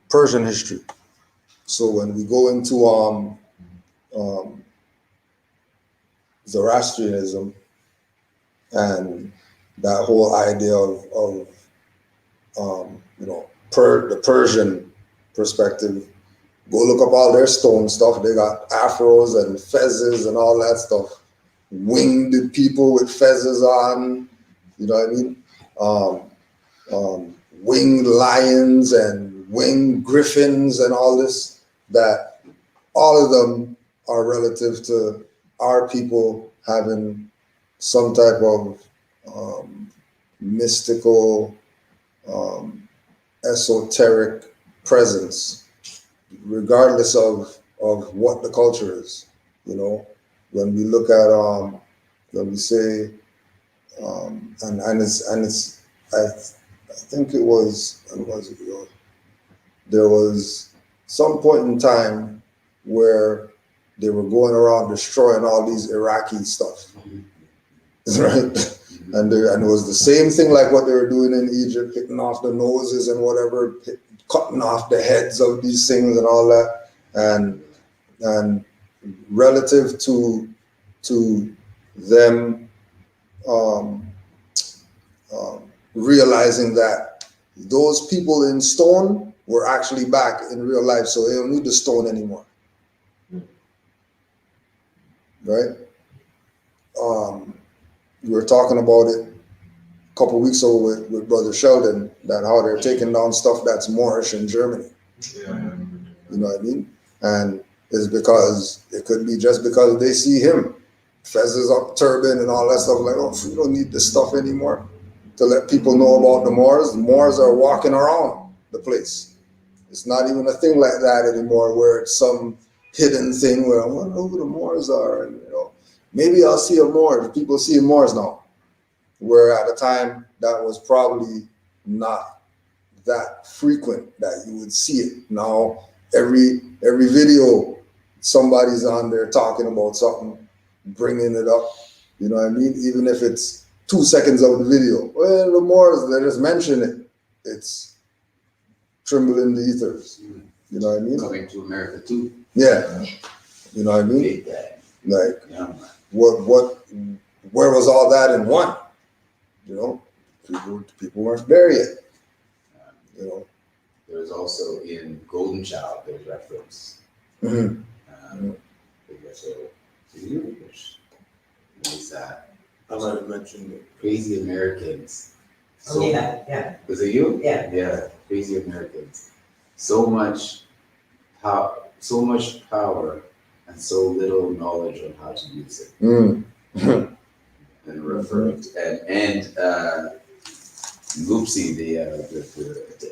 Persian history. So when we go into Zoroastrianism and that whole idea of you know, the Persian perspective, go look up all their stone stuff. They got afros and fezzes and all that stuff. Winged people with fezzes on, you know what I mean? Winged lions and winged griffins and all this, that all of them are relative to our people having some type of mystical, esoteric presence, regardless of what the culture is. You know, when we look at when we say and it's I think it was, there was some point in time where they were going around destroying all these Iraqi stuff, right? And it was the same thing like what they were doing in Egypt, hitting off the noses and whatever, cutting off the heads of these things and all that. And relative to them realizing that those people in stone were actually back in real life, so they don't need the stone anymore. Right? We were talking about it a couple weeks ago with Brother Sheldon, that how they're taking down stuff that's Moorish in Germany. Yeah. You know what I mean? And it's because it could be just because they see him fezzes up, turban, and all that stuff. Like, oh, we don't need this stuff anymore to let people know about the Moors. The Moors are walking around the place. It's not even a thing like that anymore, where it's some hidden thing where I wonder who the Moors are, and maybe I'll see a Moor. People see Moors now, where at the time that was probably not that frequent that you would see it. Now every video, somebody's on there talking about something, bringing it up. You know what I mean? Even if it's 2 seconds of the video, well, the Moors, they just mention it. It's tremble in the ethers. You know what I mean? Coming to America too. Yeah. You know what I mean? Big guy. Like, Yeah. where was all that in one? People weren't there yet. There was also in Golden Child, there was reference. Mm-hmm. So, which is that I might have mentioned it. Crazy Americans. Oh, yeah. Was it you? Yeah. Yeah, Crazy Americans. So much power and so little knowledge on how to use it. And referring to, and Loopsy, the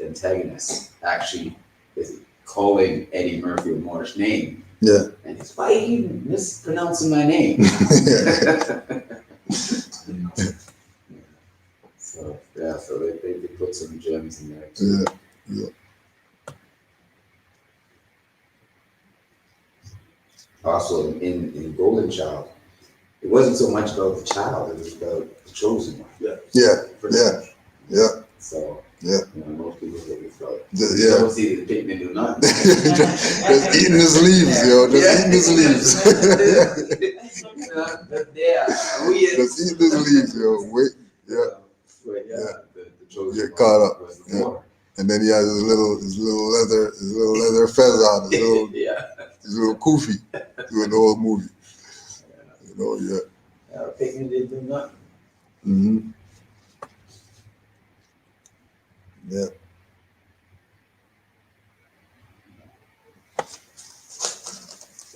antagonist, actually is calling Eddie Murphy a Moorish name. Yeah. And it's, why are you mispronouncing my name? So they put some gems in there too. Yeah. Also in Golden Child, it wasn't so much about the child, it was about the chosen one. Yeah. So most people get it felt. Yeah. Don't see the picnic do nothing. Just eating his leaves, eating his leaves. Just eating his leaves, Wait. The chosen Get one caught up. was the Moor. And then he has his little leather feather on, his little kufi doing the whole movie. Picnic didn't do nothing. Mm-hmm. Yeah.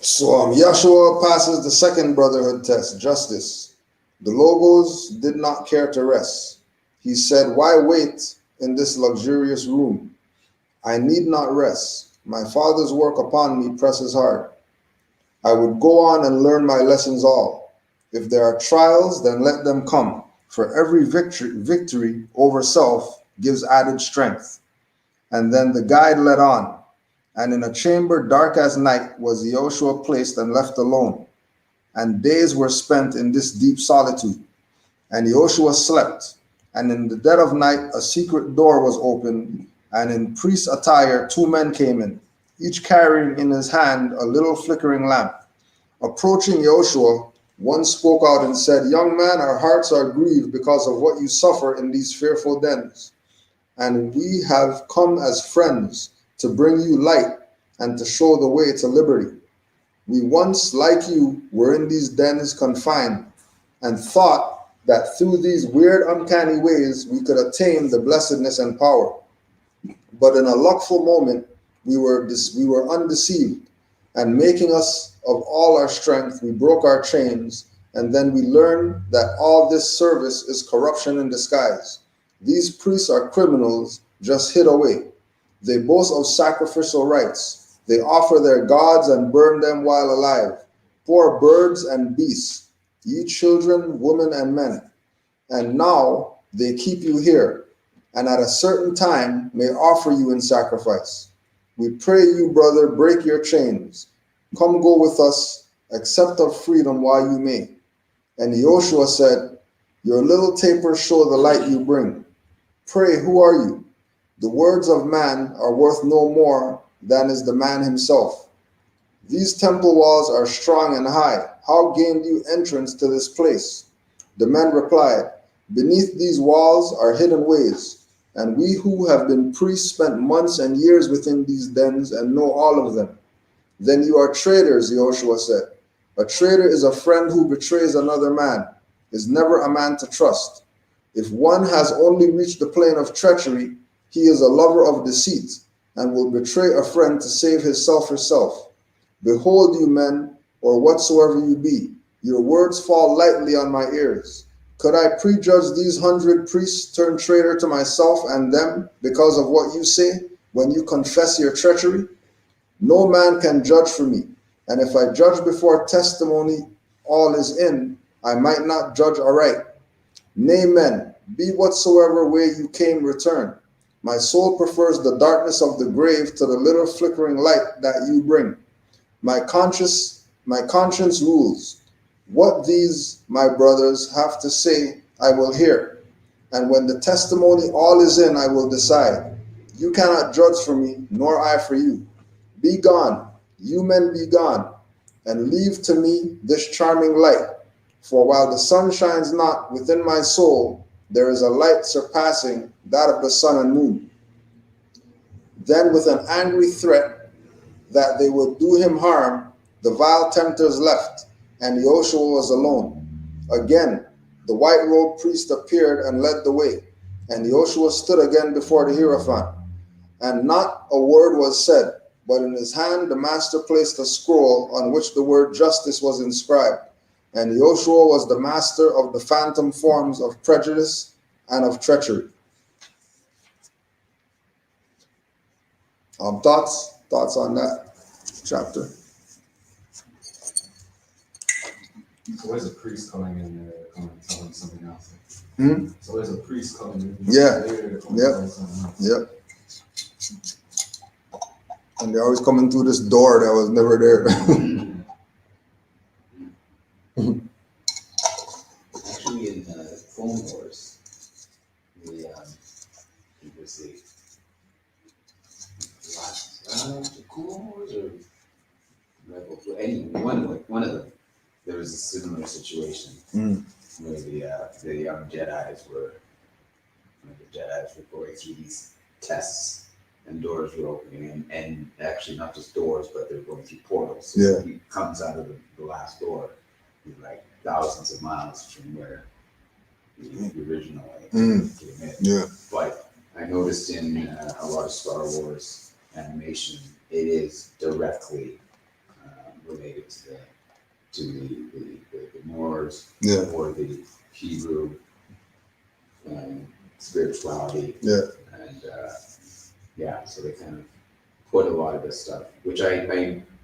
So Yahshua passes the second brotherhood test, justice. The Logos did not care to rest. He said, why wait in this luxurious room? I need not rest. My Father's work upon me presses hard. I would go on and learn my lessons all. If there are trials, then let them come. For every victory over self gives added strength. And then the guide led on. And in a chamber dark as night was Yehoshua placed and left alone. And days were spent in this deep solitude. And Yehoshua slept. And in the dead of night a secret door was opened. And in priest attire 2 men came in, each carrying in his hand a little flickering lamp. Approaching Yehoshua, one spoke out and said, young man, our hearts are grieved because of what you suffer in these fearful dens. And we have come as friends to bring you light and to show the way to liberty. We once, like you, were in these dens confined and thought that through these weird, uncanny ways we could attain the blessedness and power. But in a luckful moment, we were undeceived, and making us of all our strength, we broke our chains, and then we learned that all this service is corruption in disguise. These priests are criminals just hid away. They boast of sacrificial rites. They offer their gods and burn them while alive. Poor birds and beasts, ye children, women, and men. And now they keep you here, and at a certain time may offer you in sacrifice. We pray you, brother, break your chains. Come go with us, accept of freedom while you may. And Yehoshua said, your little tapers show the light you bring. Pray, who are you? The words of man are worth no more than is the man himself. These temple walls are strong and high. How gained you entrance to this place? The men replied, beneath these walls are hidden ways, and we who have been priests spent months and years within these dens and know all of them. Then you are traitors, Yehoshua said. A traitor is a friend who betrays another man, is never a man to trust. If one has only reached the plane of treachery, he is a lover of deceit and will betray a friend to save his selfish self. Behold, you men, or whatsoever you be, Your words fall lightly on my ears. Could I prejudge these 100 priests, turn traitor to myself and them because of what you say when you confess your treachery? No man can judge for me, and if I judge before testimony all is in, I might not judge aright. Nay, men, be whatsoever way you came, return. My soul prefers the darkness of the grave to the little flickering light that you bring. My conscience rules. What these, my brothers, have to say, I will hear. And when the testimony all is in, I will decide. You cannot judge for me, nor I for you. Be gone, you men be gone, and leave to me this charming light. For while the sun shines not within my soul, there is a light surpassing that of the sun and moon. Then with an angry threat that they would do him harm, the vile tempters left, and Yehoshua was alone. Again, the white-robed priest appeared and led the way, and Yehoshua stood again before the hierophant. And not a word was said, but in his hand the master placed a scroll on which the word justice was inscribed. And Yehoshua was the master of the phantom forms of prejudice and of treachery. Thoughts on that chapter? So where's a priest coming in there, coming and telling something else? Hmm? So there's a priest coming in. Yeah. There, Yep. Yep. And they're always coming through this door that was never there. Actually, in phone wars, you could say the Cool Wars or Rebel, one of them. There was a similar situation where the young Jedi's were going through these tests, and doors were opening, and actually not just doors, but they're going through portals. So Yeah. he comes out of the last door, he's like thousands of miles from where the original came in. Yeah. But I noticed in a lot of Star Wars animation, it is directly related to the Moors or the Hebrew spirituality. Yeah. And so they kind of put a lot of this stuff, which I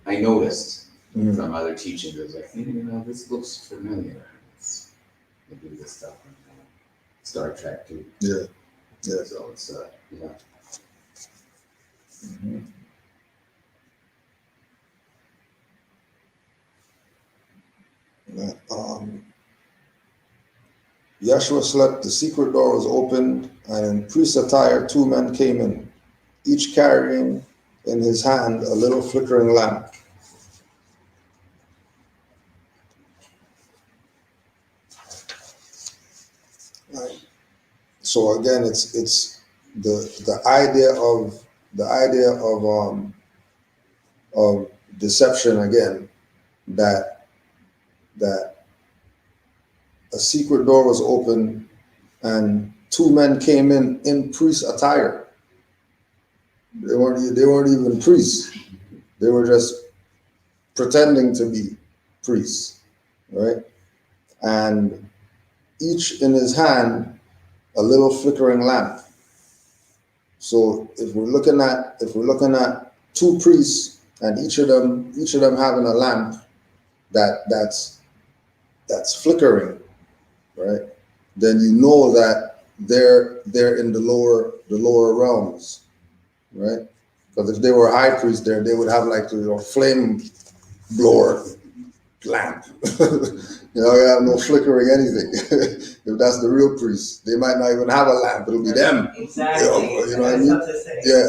noticed from other teachings. I was like, this looks familiar. They do this stuff in Star Trek too. Yeah. Yeah. So it's Yeshua slept, the secret door was opened, and in priest attire 2 men came in, each carrying in his hand a little flickering lamp. Right. So again, it's the idea of deception again, that a secret door was open and 2 men came in priest attire. They weren't even priests. They were just pretending to be priests, right? And each in his hand a little flickering lamp. So if we're looking at 2 priests and each of them having a lamp that's flickering, right? Then you know that they're in the lower realms, right? Because if they were high priests there, they would have like the flame blower lamp. You have no flickering anything. If that's the real priest, they might not even have a lamp. It'll be them. Exactly. You know what I mean? Yeah.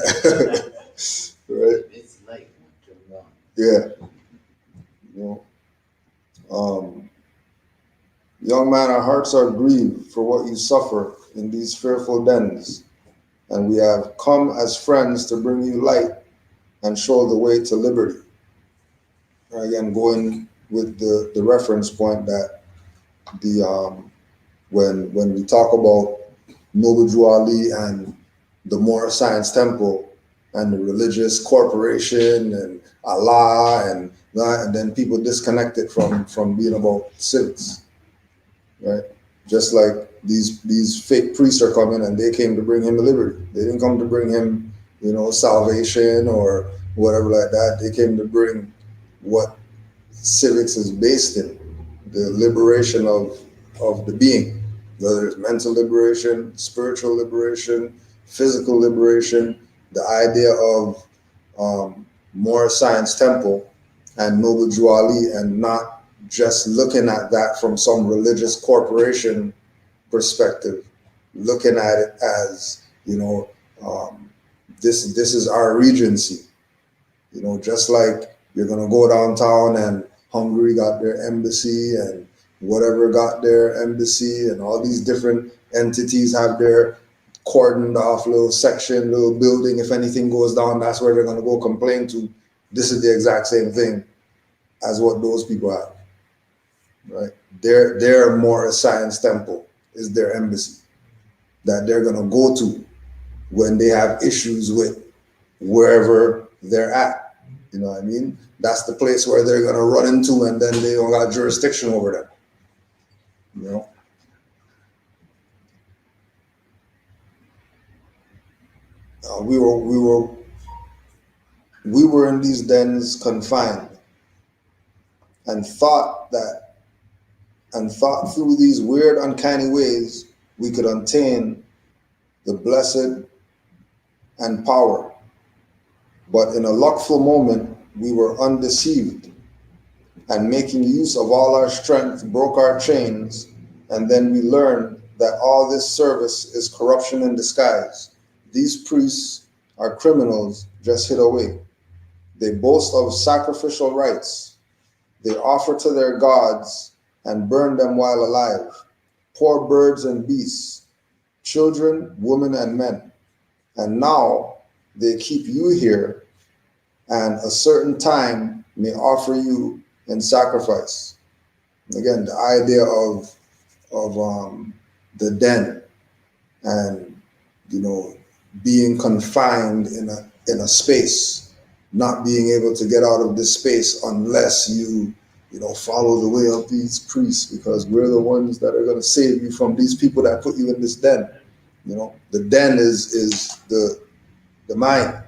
Right. it's light when turned on. Yeah. Young man, our hearts are grieved for what you suffer in these fearful dens, and we have come as friends to bring you light and show the way to liberty. Again, going with the reference point that when we talk about Noble Drew Ali and the Moorish Science Temple and the religious corporation and Allah and that, and then people disconnect it from being about civics, right? Just like these fake priests are coming and they came to bring him liberty. They didn't come to bring him, salvation or whatever like that. They came to bring what civics is based in, the liberation of the being, whether it's mental liberation, spiritual liberation, physical liberation, the idea of Moorish Science Temple and Noble Drew Ali, and not just looking at that from some religious corporation perspective, looking at it as, this is our regency. Just like you're gonna go downtown and Hungary got their embassy and whatever got their embassy, and all these different entities have their cordoned off little section, little building. If anything goes down, that's where they're gonna go complain to. This is the exact same thing as what those people have, right? Their Moorish Science Temple is their embassy that they're gonna go to when they have issues with wherever they're at. You know what I mean? That's the place where they're gonna run into, and then they don't got jurisdiction over them. We were in these dens confined, and thought through these weird, uncanny ways we could attain the blessed and power. But in a luckful moment, we were undeceived, and making use of all our strength, broke our chains, and then we learned that all this service is corruption in disguise. These priests are criminals just hid away. They boast of sacrificial rites. They offer to their gods and burn them while alive, poor birds and beasts, children, women, and men. And now they keep you here, and a certain time may offer you in sacrifice. Again, the idea of the den, and being confined in a space, not being able to get out of this space unless you follow the way of these priests, because we're the ones that are going to save you from these people that put you in this den. The den is the mind.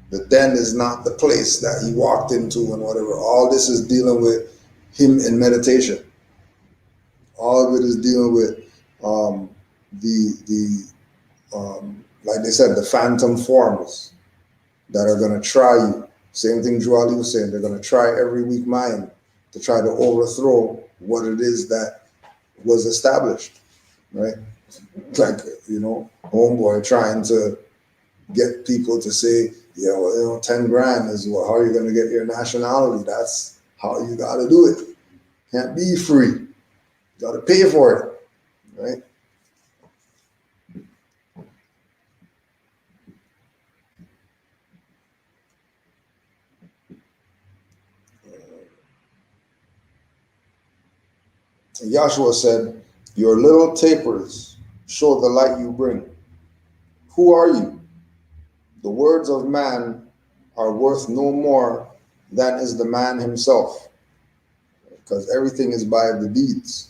The den is not the place that he walked into and whatever. All this is dealing with him in meditation. All of it is dealing with like they said, the phantom forms that are going to try you. Same thing Drew Ali was saying. They're going to try every weak mind to try to overthrow what it is that was established, right? Like, homeboy trying to get people to say, 10 grand is how you're going to get your nationality. That's how you got to do it. Can't be free. You got to pay for it, right? Yahshua said, your little tapers show the light you bring. Who are you? The words of man are worth no more than is the man himself, because everything is by the deeds.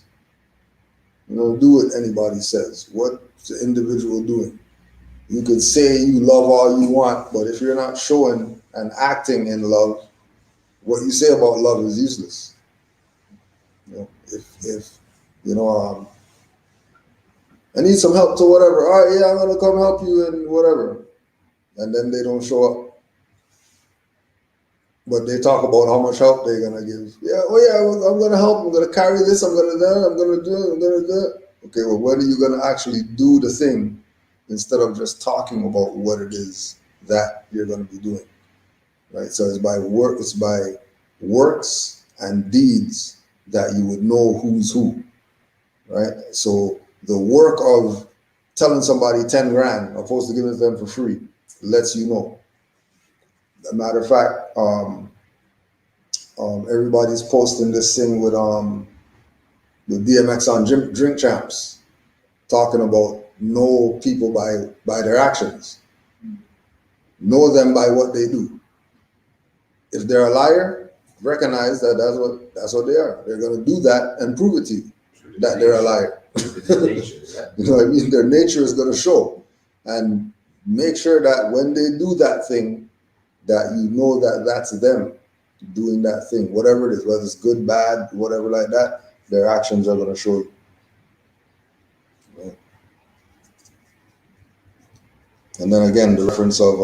You don't do what anybody says. What's the individual doing? You could say you love all you want, but if you're not showing and acting in love, what you say about love is useless. If I need some help to whatever, all right, yeah, I'm gonna come help you and whatever, and then they don't show up, but they talk about how much help they're gonna give. Yeah, I'm gonna help. I'm gonna carry this. I'm gonna do it. I'm gonna do it. I'm gonna do it. Okay, well, when are you gonna actually do the thing instead of just talking about what it is that you're gonna be doing, right? So it's by work. It's by works and deeds that you would know who's who, right? So the work of telling somebody 10 grand opposed to giving it to them for free lets you know. As a matter of fact, everybody's posting this thing with DMX on Drink Champs, talking about know people by their actions. Know them by what they do. If they're a liar, recognize that that's what they are. They're going to do that and prove it to you that they're a liar. You know what I mean? Their nature is going to show. And make sure that when they do that thing, that you know that that's them doing that thing, whatever it is, whether it's good, bad, whatever like that, their actions are going to show you. Right? And then again, the reference of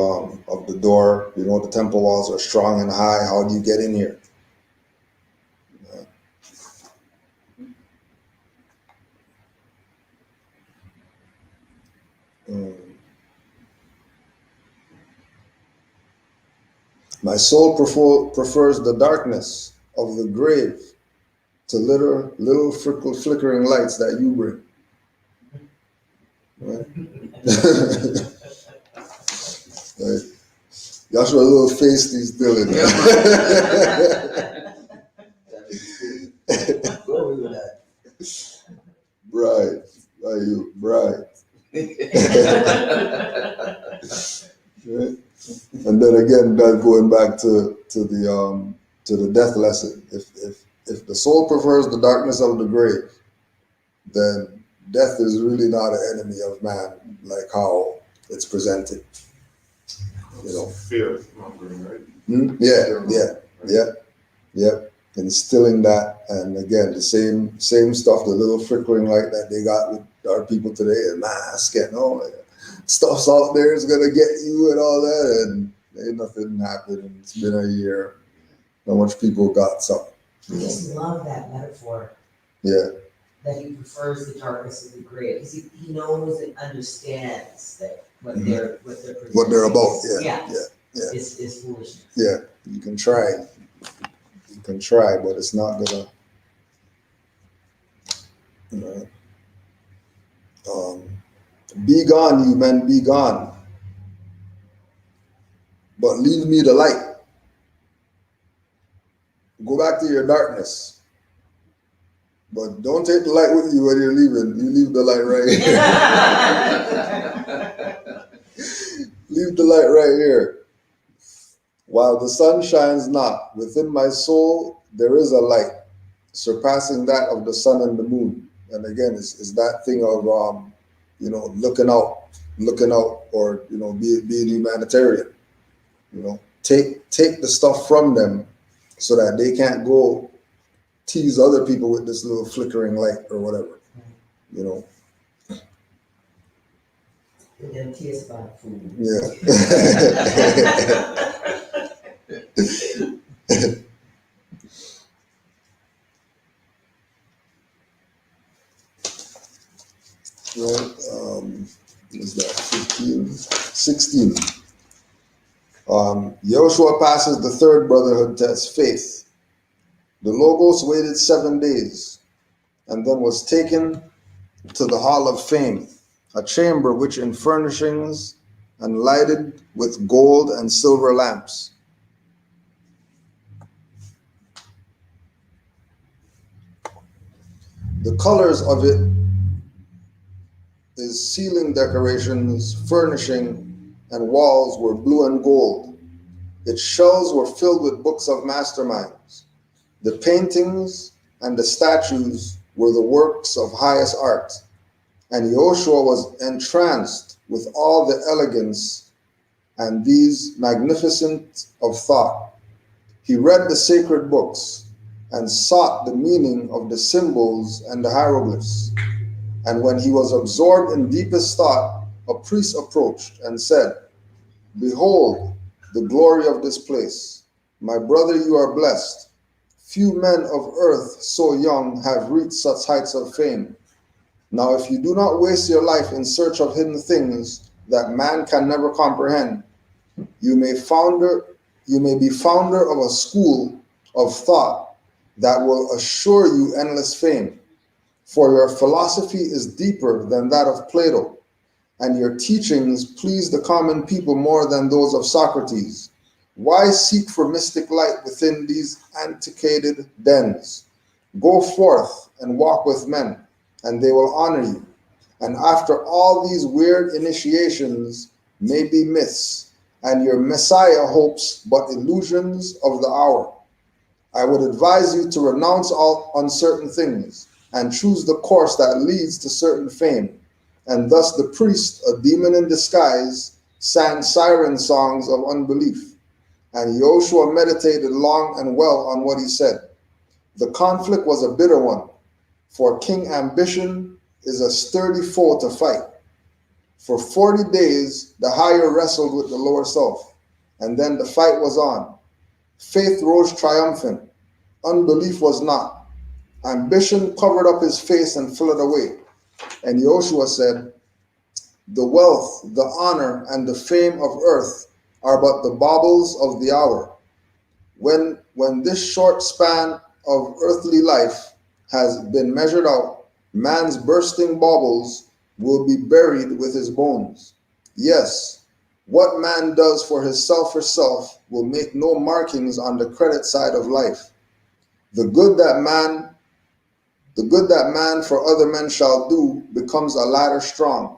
the door, you know, the temple walls are strong and high. How do you get in here? My soul prefers the darkness of the grave to little flickering lights that you bring. Right? Right. Joshua, a little feisty still in there. Bright. Are you bright? Right? And then again, that going back to the death lesson. If the soul prefers the darkness of the grave, then death is really not an enemy of man, like how it's presented. You know, Fear mongering, right? Yeah. Instilling that, and again, the same stuff, the little flickering light that they got with our people today, and mask and all that stuff's out there is gonna get you and all that, and ain't nothing happened. It's been a year. Not much people got something. I just love that metaphor. Yeah. That he prefers the darkness of the grave, because he knows and understands that what they're about. Yeah. is foolishness. Yeah, you can try, but it's not gonna. You know, be gone, you men, be gone. But leave me the light. Go back to your darkness. But don't take the light with you when you're leaving. You leave the light right here. Leave the light right here. While the sun shines not, within my soul there is a light, surpassing that of the sun and the moon. And again, it's that thing of you know, looking out, or you know, being humanitarian. You know, take the stuff from them so that they can't go tease other people with this little flickering light or whatever. You know. And then tears about food. Yeah. Right. Is that 15? 16. Joshua passes the third brotherhood test, faith. The Logos waited 7 days and then was taken to the Hall of Fame, a chamber which in furnishings and lighted with gold and silver lamps. The colors of it is ceiling decorations, furnishing, and walls were blue and gold. Its shelves were filled with books of masterminds. The paintings and the statues were the works of highest art, and Joshua was entranced with all the elegance and these magnificent of thought. He read the sacred books and sought the meaning of the symbols and the hieroglyphs. And when he was absorbed in deepest thought, a priest approached and said, "Behold the glory of this place. My brother, you are blessed. Few men of earth so young have reached such heights of fame. Now, if you do not waste your life in search of hidden things that man can never comprehend, you may be founder of a school of thought that will assure you endless fame. For your philosophy is deeper than that of Plato, and your teachings please the common people more than those of Socrates. Why seek for mystic light within these antiquated dens? Go forth and walk with men, and they will honor you. And after all these weird initiations may be myths, and your Messiah hopes but illusions of the hour. I would advise you to renounce all uncertain things and choose the course that leads to certain fame. And thus the priest, a demon in disguise, sang siren songs of unbelief. And Joshua meditated long and well on what he said. The conflict was a bitter one, for King Ambition is a sturdy foe to fight. For 40 days the higher wrestled with the lower self, and then the fight was on. Faith rose triumphant, unbelief was not. Ambition covered up his face and fled away. And Joshua said, the wealth, the honor, and the fame of earth are but the baubles of the hour. When this short span of earthly life has been measured out, man's bursting baubles will be buried with his bones. Yes, what man does for his selfish self will make no markings on the credit side of life. The good that man for other men shall do becomes a ladder strong,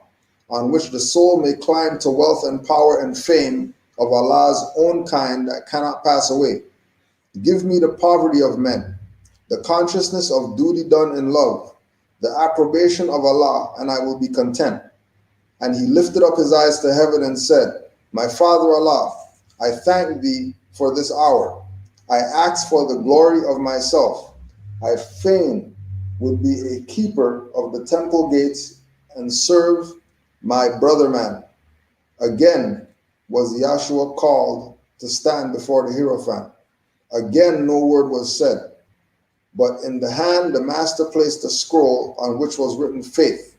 on which the soul may climb to wealth and power and fame of Allah's own kind that cannot pass away. Give me the poverty of men, the consciousness of duty done in love, the approbation of Allah, and I will be content. And he lifted up his eyes to heaven and said, my Father Allah, I thank thee for this hour. I ask for the glory of myself. I fain would be a keeper of the temple gates and serve my brother man. Again was Yahshua called to stand before the Hierophant. Again no word was said, but in the hand the master placed a scroll on which was written faith,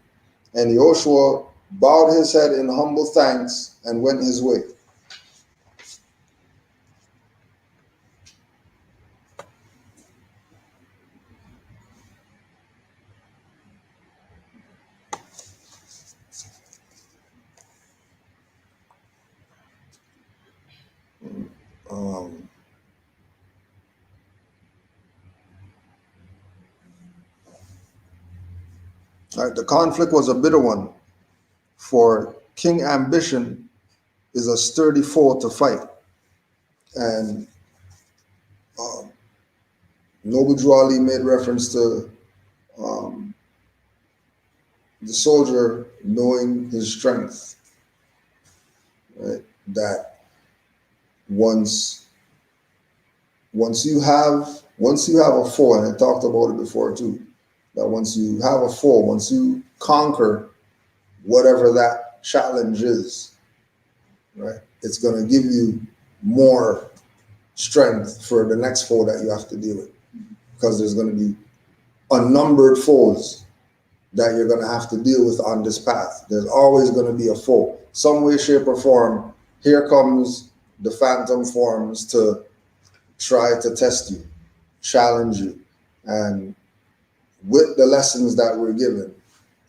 and Joshua bowed his head in humble thanks and went his way. The conflict was a bitter one, for King Ambition is a sturdy foe to fight. And Noble Drew Ali made reference to the soldier knowing his strength, right? That once you have a foe, and I talked about it before too, that once you have a foe, once you conquer whatever that challenge is, right, it's going to give you more strength for the next foe that you have to deal with, because there's going to be unnumbered foes that you're going to have to deal with on this path. There's always going to be a foe, some way, shape, or form. Here comes the phantom forms to try to test you, challenge you, and with the lessons that we're given,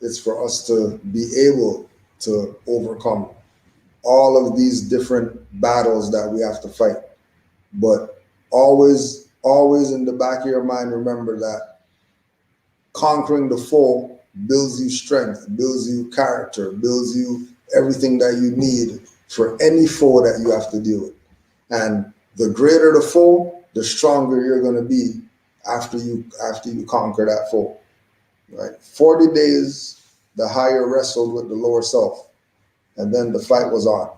it's for us to be able to overcome all of these different battles that we have to fight. But always in the back of your mind, remember that conquering the foe builds you strength, builds you character, builds you everything that you need for any foe that you have to deal with. And the greater the foe, the stronger you're going to be after you conquer that foe. Right? 40 days, the higher wrestled with the lower self, and then the fight was on.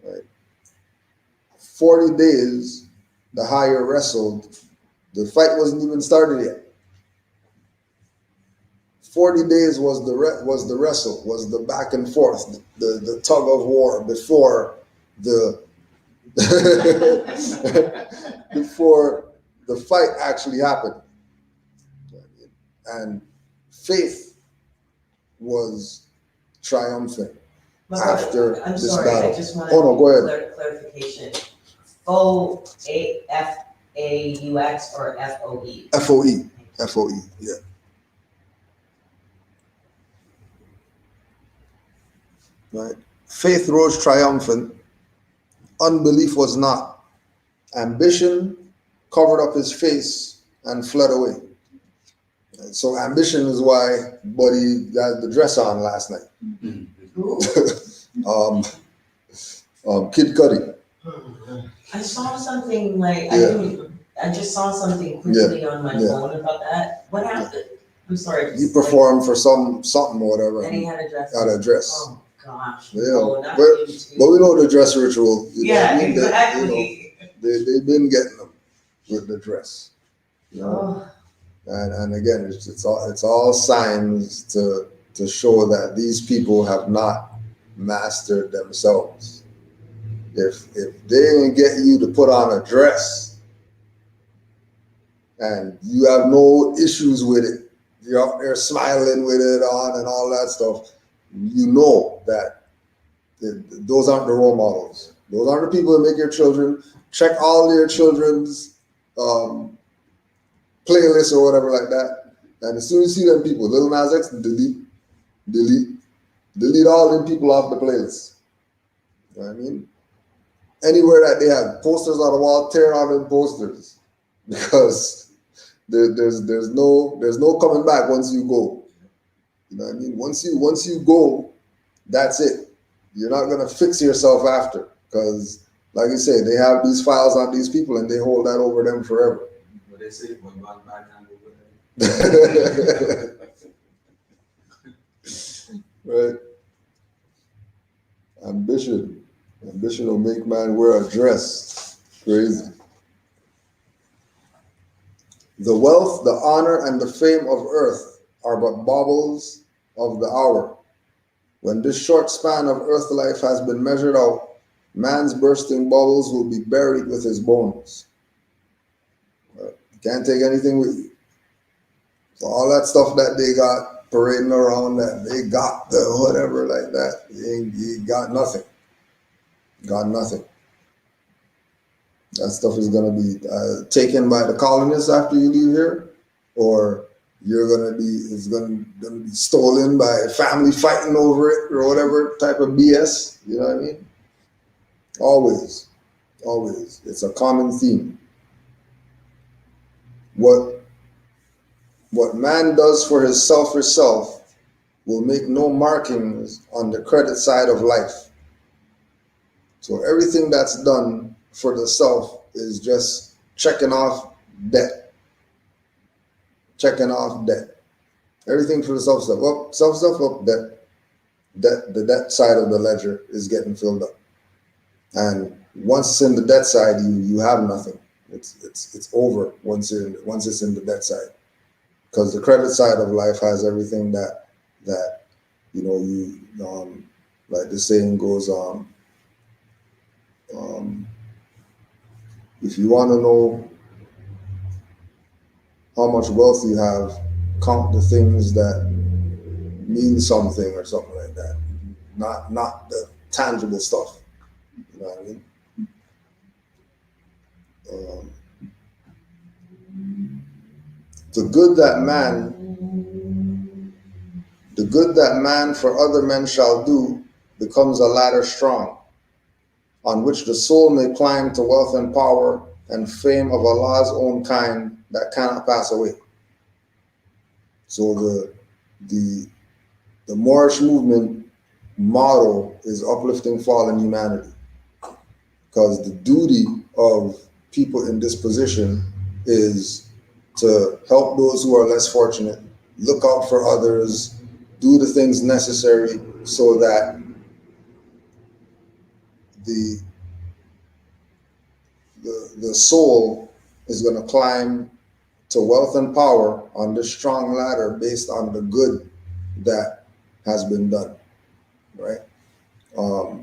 Right? 40 days, the higher wrestled. The fight wasn't even started yet. 40 days was the wrestle, was the back and forth, the tug of war before the before the fight actually happened. And faith was triumphant after I'm this sorry, battle. I just want Oh no, go ahead. clarification. F-A-U-X or F-O-E? F-O-E, F-O-E, yeah. Right. Faith rose triumphant. Unbelief was not. Ambition covered up his face and fled away. So ambition is why Buddy had the dress on last night. Kid Cudi. I saw something like, Yeah. I just saw something quickly on my phone about that. What happened? I'm sorry. He performed for something or whatever. And he had a dress. Had a dress. Oh, gosh. Yeah. No, not But him too. we know the dress ritual. You know what I Yeah, mean? exactly. They've been getting them with the dress. You know? Oh, And again, it's all signs to show that these people have not mastered themselves. If they didn't get you to put on a dress and you have no issues with it, you're out there smiling with it on and all that stuff, you know that those aren't the role models. Those aren't the people that make your children check all their children's playlists or whatever like that. And as soon as you see them people, Lil Nas X, delete all them people off the playlist. You know what I mean? Anywhere that they have posters on the wall, tear out them posters, because there's no coming back once you go. You know what I mean? Once you go, that's it. You're not gonna fix yourself after, because like you say, they have these files on these people and they hold that over them forever. What they say, one bad hand over there. Right? Ambition will make man wear a dress. Crazy. The wealth, the honor, and the fame of earth are but baubles of the hour. When this short span of earth life has been measured out, man's bursting bubbles will be buried with his bones. You can't take anything with you. So all that stuff that they got parading around, that they got the whatever like that, you got nothing. Got nothing. That stuff is gonna be taken by the colonists after you leave here, or it's gonna be stolen by a family fighting over it or whatever type of BS. You know what I mean? Always. It's a common theme. What man does for his selfish self will make no markings on the credit side of life. So everything that's done for the self is just checking off debt. Everything for the self stuff. Up, self stuff up, debt. The debt side of the ledger is getting filled up. And once it's in the debt side, you have nothing. It's over once it's in the debt side. Because the credit side of life has everything that you like the saying goes if you want to know how much wealth you have, count the things that mean something or something like that. Not the tangible stuff. You know what I mean? The good that man for other men shall do becomes a ladder strong, on which the soul may climb to wealth and power and fame of Allah's own kind that cannot pass away. So the Moorish movement motto is uplifting fallen humanity, because the duty of people in this position is to help those who are less fortunate, look out for others, do the things necessary so that the soul is going to climb to wealth and power on this strong ladder based on the good that has been done, right? I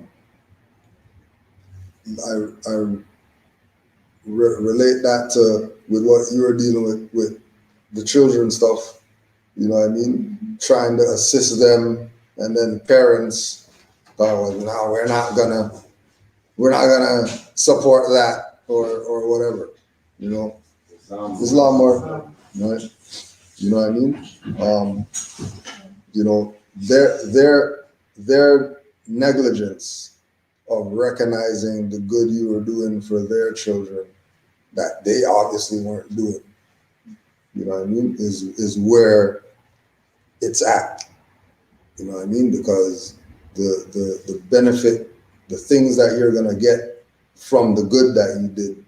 relate that to with what you were dealing with the children stuff. You know what I mean? Trying to assist them, and then parents, oh, no, we're not gonna support that or whatever. You know, there's a lot more, right? You know what I mean? Their negligence of recognizing the good you were doing for their children that they obviously weren't doing, you know what I mean, is where it's at. You know what I mean? Because the the things that you're going to get from the good that you did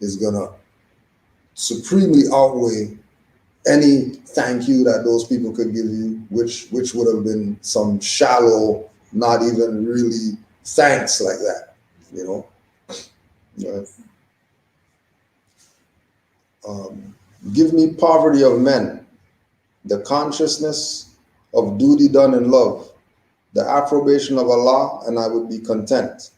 is going to supremely outweigh any thank you that those people could give you, which would have been some shallow, not even really thanks like that, you know. Right? Give me poverty of men, the consciousness of duty done in love, the approbation of Allah, and I would be content.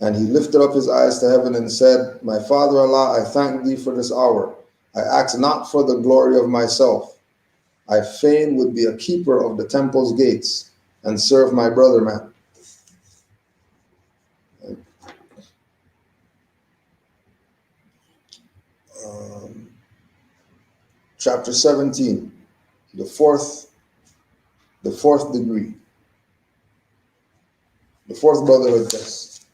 And he lifted up his eyes to heaven and said, My Father Allah, I thank thee for this hour. I ask not for the glory of myself. I fain would be a keeper of the temple's gates and serve my brother man. Chapter 17, the fourth degree, the fourth brotherhood test.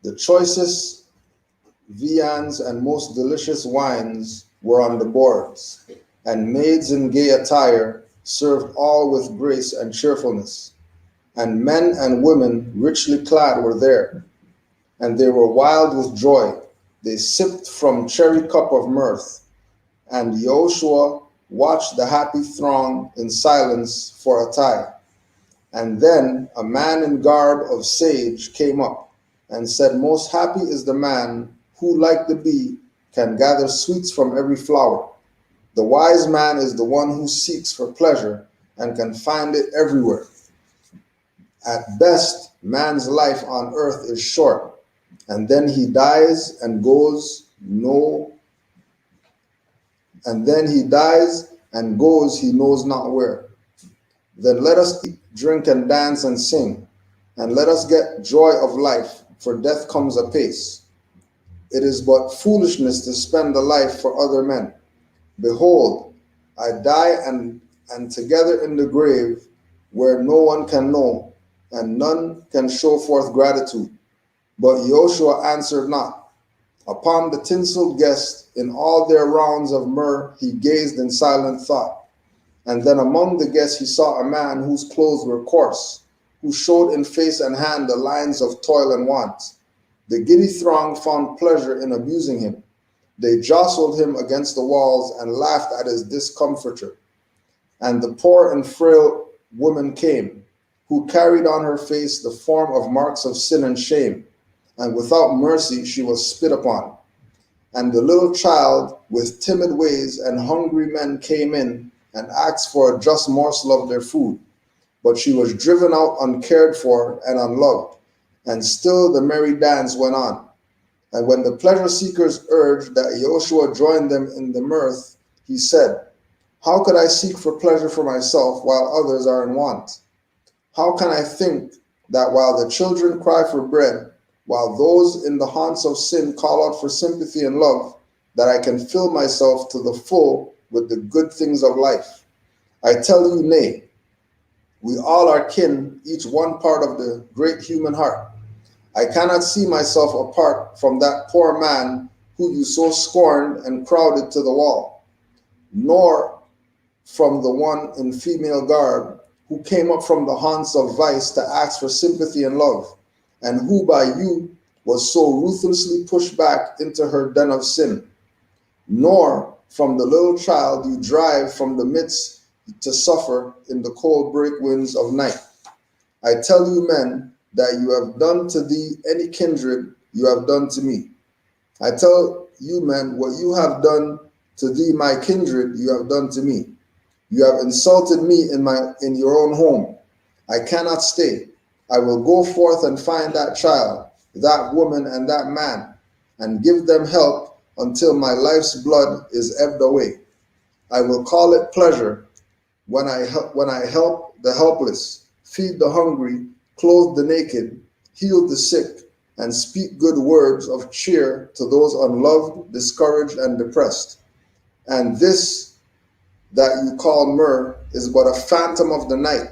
The choicest viands and most delicious wines were on the boards, and maids in gay attire served all with grace and cheerfulness. And men and women richly clad were there, and they were wild with joy. They sipped from cherry cup of mirth, and Yehoshua watched the happy throng in silence for a time. And then a man in garb of sage came up and said, Most happy is the man who, like the bee, can gather sweets from every flower. The wise man is the one who seeks for pleasure and can find it everywhere. At best, man's life on earth is short, and then he dies and goes he knows not where. Then let us eat, drink, and dance and sing, and let us get joy of life, for death comes apace. It is but foolishness to spend a life for other men. Behold, I die and together in the grave, where no one can know, and none can show forth gratitude. But Yehoshua answered not. Upon the tinseled guests, in all their rounds of myrrh, he gazed in silent thought. And then among the guests he saw a man whose clothes were coarse, who showed in face and hand the lines of toil and want. The giddy throng found pleasure in abusing him. They jostled him against the walls and laughed at his discomfiture. And the poor and frail woman came, who carried on her face the form of marks of sin and shame, and without mercy she was spit upon. And the little child with timid ways and hungry men came in and asked for a just morsel of their food. But she was driven out uncared for and unloved, and still the merry dance went on. And when the pleasure seekers urged that Yehoshua join them in the mirth, he said, How could I seek for pleasure for myself while others are in want? How can I think that while the children cry for bread, while those in the haunts of sin call out for sympathy and love, that I can fill myself to the full with the good things of life? I tell you, nay, we all are kin, each one part of the great human heart. I cannot see myself apart from that poor man who you so scorned and crowded to the wall, nor from the one in female garb who came up from the haunts of vice to ask for sympathy and love, and who by you was so ruthlessly pushed back into her den of sin, nor from the little child you drive from the midst to suffer in the cold break winds of night. I tell you, men, that you have done to thee any kindred you have done to me. I tell you, men, what you have done to thee, my kindred, you have done to me. You have insulted me in your own home. I cannot stay. I will go forth and find that child, that woman, and that man, and give them help until my life's blood is ebbed away. I will call it pleasure when I help the helpless, feed the hungry, clothe the naked, heal the sick, and speak good words of cheer to those unloved, discouraged, and depressed. And this that you call myrrh is but a phantom of the night,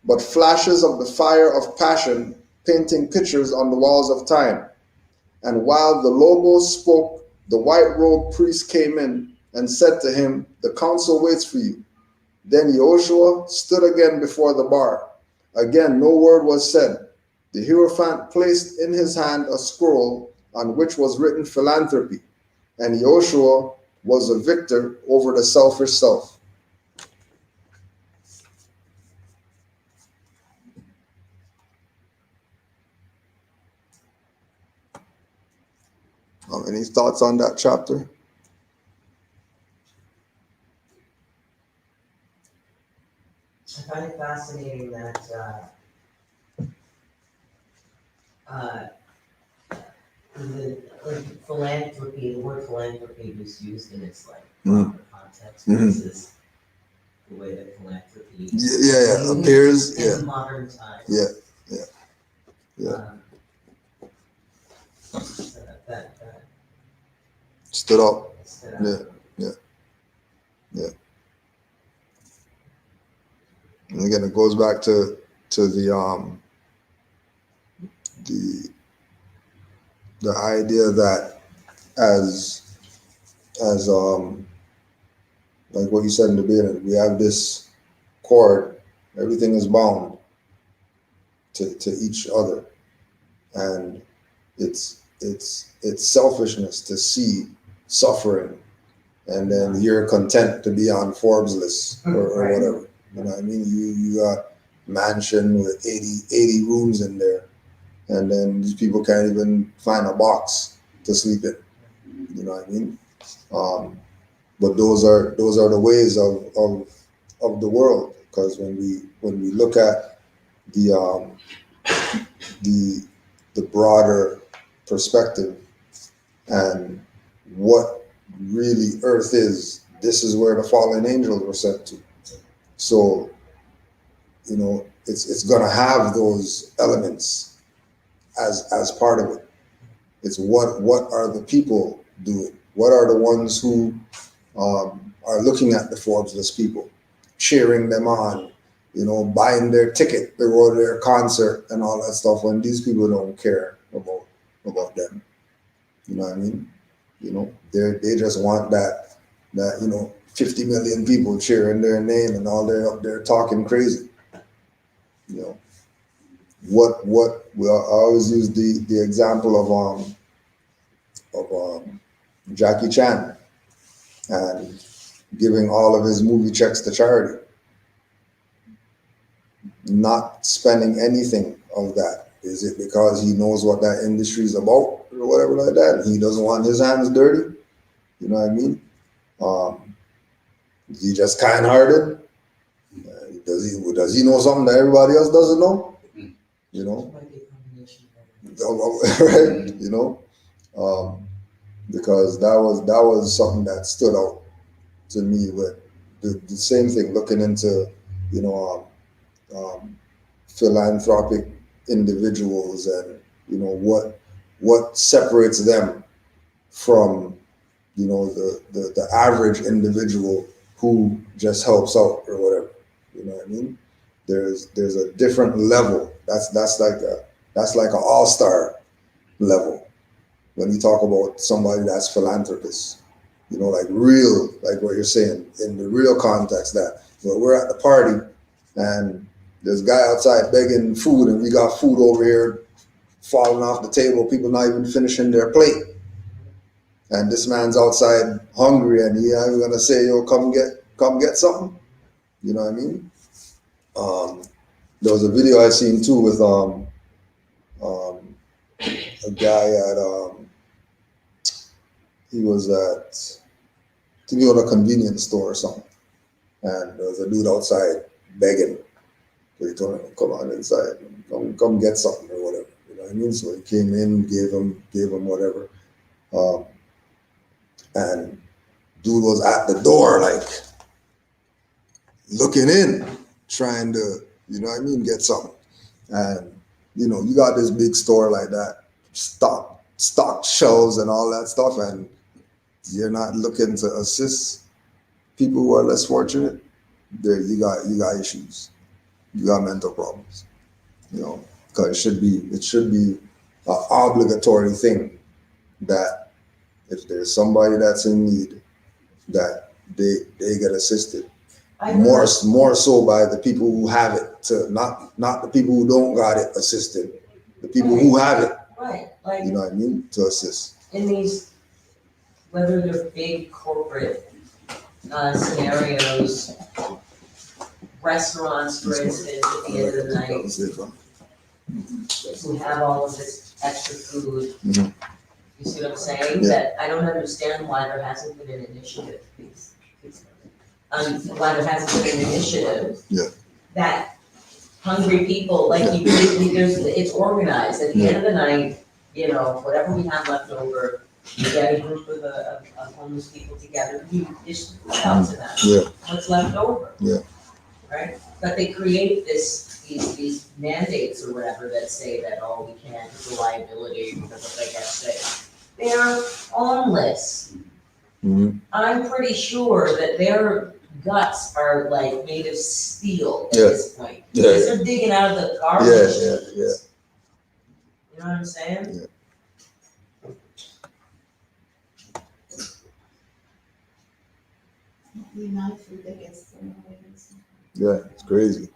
but flashes of the fire of passion painting pictures on the walls of time. And while the Logos spoke, the white-robed priest came in and said to him, The council waits for you. Then Joshua stood again before the bar. Again, no word was said. The Hierophant placed in his hand a scroll on which was written philanthropy, and Joshua was a victor over the selfish self. Any thoughts on that chapter? I find it fascinating that, like philanthropy, the word philanthropy was used in its like proper context versus the way that philanthropy Appears, in modern times. Yeah. So that Stood up. stood out. Yeah. And again, it goes back to the idea that as like what you said in the beginning, we have this cord, everything is bound to each other, and it's selfishness to see suffering, and then you're content to be on Forbes list or Right. whatever. You know what I mean? You got mansion with 80 rooms in there, and then these people can't even find a box to sleep in. You know what I mean? But those are the ways of the world. Because when we look at the broader perspective and what really Earth is, this is where the fallen angels were sent to. So, you know, it's gonna have those elements as part of it. It's what are the people doing? What are the ones who are looking at the Forbes list people, cheering them on, you know, buying their ticket to go to their concert and all that stuff, when these people don't care about them. You know what I mean? You know, they just want that 50 million people cheering their name and all they're up there talking crazy. You know, I always use the example of Jackie Chan and giving all of his movie checks to charity, not spending anything of that. Is it because he knows what that industry is about or whatever like that? And he doesn't want his hands dirty? You know what I mean? Is he just kind-hearted? Does he know something that everybody else doesn't know? You know, Might be a combination of right? You know, because that was something that stood out to me with the same thing. Looking into, you know, philanthropic individuals, and you know what separates them from, you know, the average individual who just helps out or whatever. You know what I mean? There's a different level. That's like an all-star level when you talk about somebody that's philanthropist. You know, like real, like what you're saying in the real context, that we're at the party and there's a guy outside begging food, and we got food over here falling off the table, people not even finishing their plate. And this man's outside hungry, and I'm gonna say, yo, come get something. You know what I mean? There was a video I seen too with a guy at he was at, I think he was at a convenience store or something, and there was a dude outside begging. So he told him, come on inside, come get something or whatever. You know what I mean? So he came in, gave him whatever. And dude was at the door, like looking in, trying to, you know what I mean, get something. And you know, you got this big store like that, stock shelves and all that stuff, and you're not looking to assist people who are less fortunate. There, you got issues. You got mental problems. You know, because it should be an obligatory thing that if there's somebody that's in need, that they get assisted. more so by the people who have it, to not the people who don't got it assisted, the people who have it, Right, like you know what I mean, to assist. in these, whether they're big corporate scenarios, restaurants, for instance, at the end of the That night, was it, huh? who have all of this extra food. Mhm. You see what I'm saying? Yeah. That I don't understand why there hasn't been an initiative. Why there hasn't been an initiative. Yeah. That hungry people, like it's organized. At the end of the night, you know, whatever we have left over, you get a group of homeless people together, you dish food out to them. Yeah. What's left over. Yeah. Right? But they create these mandates or whatever that say that, oh, we can't, it's a liability because of what they get say. They're homeless. Mhm. I'm pretty sure that their guts are like made of steel at Yeah. this point. Yeah. Because they're digging out of the garbage. Yeah. You know what I'm saying? Yeah. The amount of food that gets thrown away is. Yeah, it's crazy.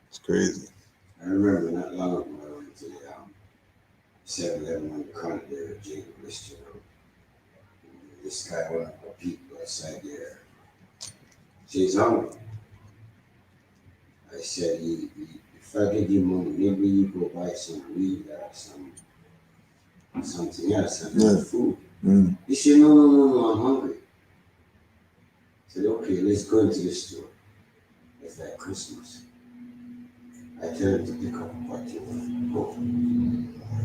It's crazy. I remember not long ago, I went to the 7-Eleven on the corner there at Jane Bristol Road. This guy, one of the people outside there, says, hungry. I said, if I give you money, maybe you go buy some weed or something else, some food. Mm. He said, no, I'm hungry. I said, okay, let's go into the store. It's like Christmas. I tell him to pick up a bottle of Coke.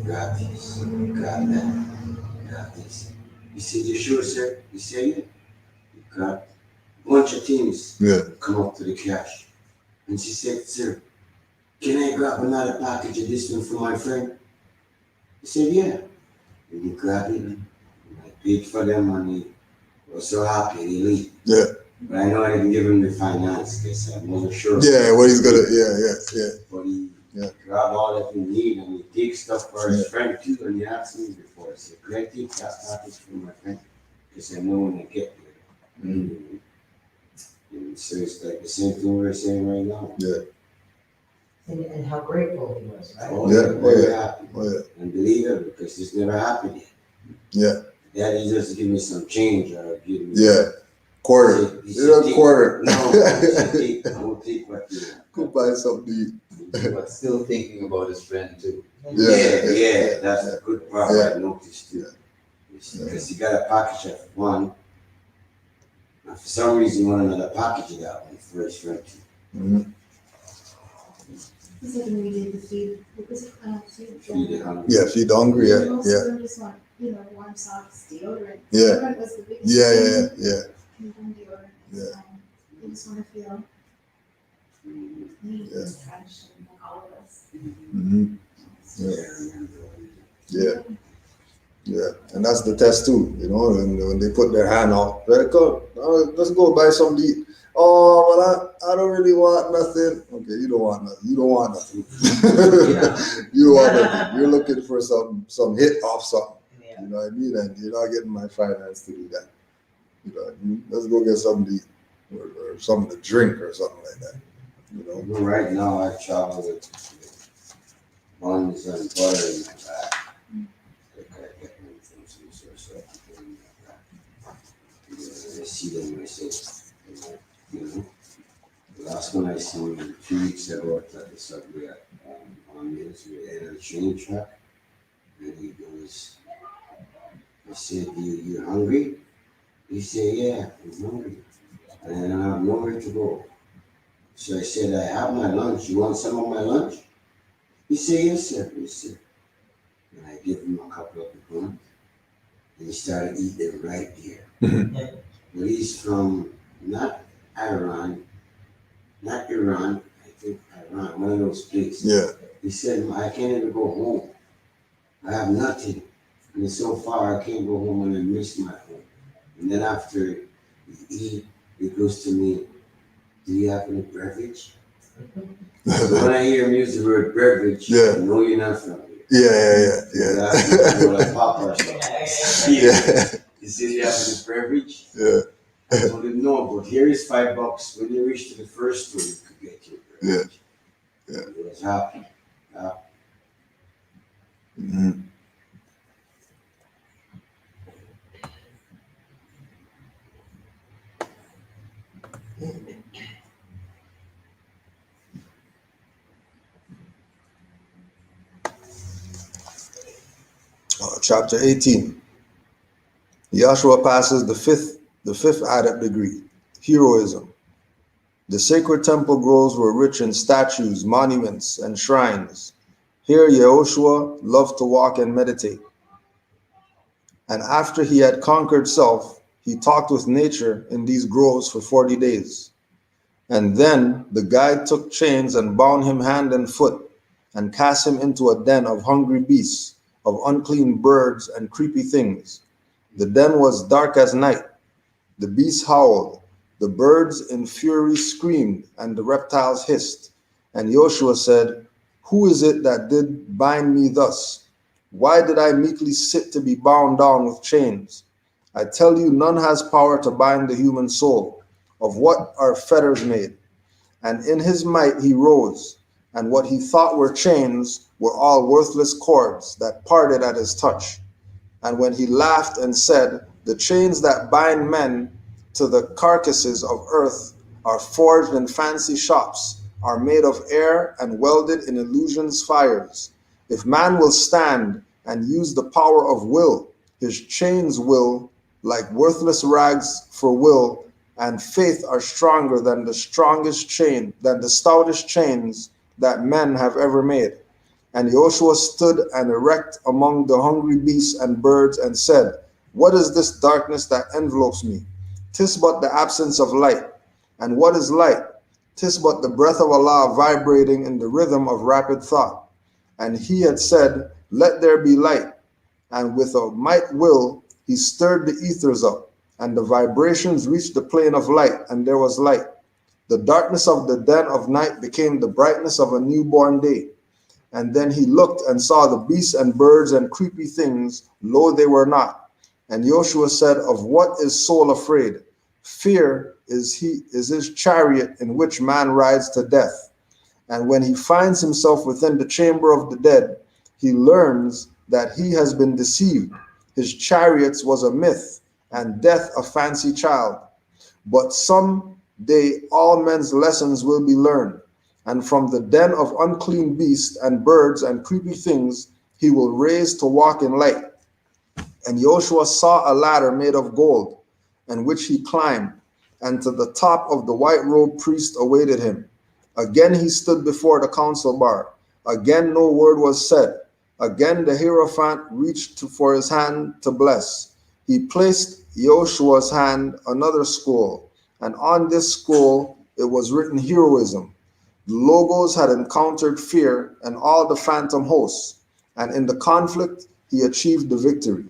Grab this, grab that, grab this. He said, you sure, sir? He said, yeah. He grabbed a bunch of things. Yeah. Come up to the cash. And she said, sir, can I grab another package of this one for my friend? He said, yeah. And he grabbed it. And I paid for them and he was so happy he leave. Yeah. But I know I didn't give him the finance because I wasn't sure. Yeah, what he's gonna, yeah. But he Yeah. grabbed all that he need and he takes stuff for his friend too. And he asked me before, I said, could I take that package for my friend? Because I know when I get there. And so it's like the same thing we're saying right now. Yeah. And how grateful he was, right? Oh, Yeah, very happy. Oh, yeah. And believe it, because it's never happened Yeah. yet. Daddy just give me some change or give me. Yeah. Quarter. He You know, said, quarter. No, I won't take what you Go buy something to eat. But still thinking about his friend too. Yeah, that's the good part Yeah. I noticed too. Because he got a package of one, and for some reason he wanted another package of that one for his friend too. Mhm. It's like when we did the feed, what was it, Feed it hungry. Yeah, feed the hungry, yeah, Most yeah. of them just want, warm socks, deodorant. Yeah. Deodorant was the biggest. Yeah. Deodorant. Yeah. They just wanna feel neat Yeah. and fresh and like all of us. Mhm. Yeah, I remember. Yeah. Yeah, and that's the test too, and when they put their hand out, let go, let's go buy something to eat. Oh, well, I don't really want nothing. Okay, you don't want nothing. You don't want nothing. You don't want nothing. You're looking for some hit off something. Yeah. You know what I mean? And you're not getting my finance to do that. You know what I mean? Let's go get something to eat or something to drink or something like that. Well, right now I travel with buns and butter in my bag. I get them from some source of people in my bag. I see them myself. The last one I seen 2 weeks ago at the subway on this, we had a train track. And he goes, I said, you hungry? He said, yeah, I'm hungry. And I have nowhere to go. So I said, I have my lunch. You want some of my lunch? He said, yes, sir. Yes, sir. And I gave him a couple of the buns. And he started eating right there. But he's from not Iran, I think Iran, one of those places. Yeah. He said, I can't even go home. I have nothing. And so far I can't go home and I miss my home. And then after he goes to me, do you have any beverage? So when I hear him use the word beverage, Yeah. I know you're not from here. Yeah. Like Papa or something. Yeah. He said, you have any beverage? Yeah. I told him, no, but here is $5. When you reach to the first two, it could get you. Yeah. Yeah. He was happy. Mhm. Chapter 18. Joshua passes the fifth adept degree, heroism. The sacred temple groves were rich in statues, monuments, and shrines. Here Yehoshua loved to walk and meditate. And after he had conquered self, he talked with nature in these groves for 40 days. And then the guide took chains and bound him hand and foot, and cast him into a den of hungry beasts, of unclean birds and creepy things. The den was dark as night. The beasts howled, the birds in fury screamed, and the reptiles hissed. And Joshua said, "Who is it that did bind me thus? Why did I meekly sit to be bound down with chains? I tell you, none has power to bind the human soul. Of what are fetters made?" And in his might he rose, and what he thought were chains were all worthless cords that parted at his touch. And when he laughed and said, "The chains that bind men to the carcasses of earth are forged in fancy shops, are made of air and welded in illusions' fires. If man will stand and use the power of will, his chains will, like worthless rags for will, and faith are stronger than the stoutest chains that men have ever made." And Joshua stood and erect among the hungry beasts and birds and said, "What is this darkness that envelopes me? 'Tis but the absence of light. And what is light? 'Tis but the breath of Allah vibrating in the rhythm of rapid thought." And he had said, "Let there be light." And with a might will, he stirred the ethers up, and the vibrations reached the plane of light, and there was light. The darkness of the den of night became the brightness of a newborn day. And then he looked and saw the beasts and birds and creepy things, lo, they were not. And Joshua said, "Of what is soul afraid? Fear is his chariot in which man rides to death. And when he finds himself within the chamber of the dead, he learns that he has been deceived. His chariots was a myth, and death a fancy child. But some day all men's lessons will be learned. And from the den of unclean beasts and birds and creepy things, he will raise to walk in light." And Joshua saw a ladder made of gold, and which he climbed, and to the top of the white-robed priest awaited him. Again he stood before the council bar. Again no word was said. Again the Hierophant reached for his hand to bless. He placed Joshua's hand another scroll, and on this scroll it was written heroism. The Logos had encountered fear and all the phantom hosts, and in the conflict he achieved the victory.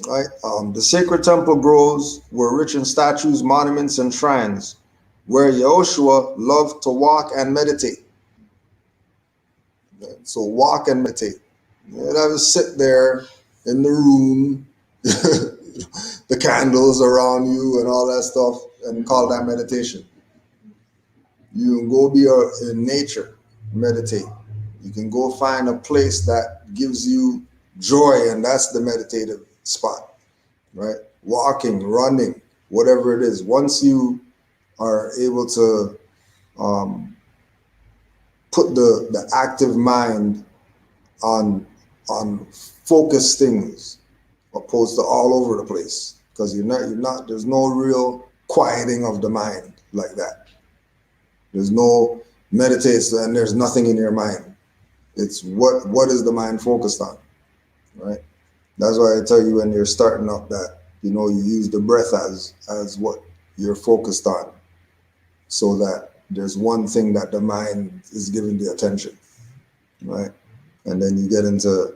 Right? The sacred temple groves were rich in statues, monuments, and shrines, where Yehoshua loved to walk and meditate. So walk and meditate. You don't have to sit there in the room, the candles around you and all that stuff, and call that meditation. You can go be in nature, meditate. You can go find a place that gives you joy, and that's the meditative spot, right? Walking, running, whatever it is. Once you are able to put the active mind on focused things, opposed to all over the place, because you're not. There's no real quieting of the mind like that. There's no meditates and there's nothing in your mind. It's what is the mind focused on, right? That's why I tell you when you're starting up that, you use the breath as what you're focused on, so that there's one thing that the mind is giving the attention, right? And then you get into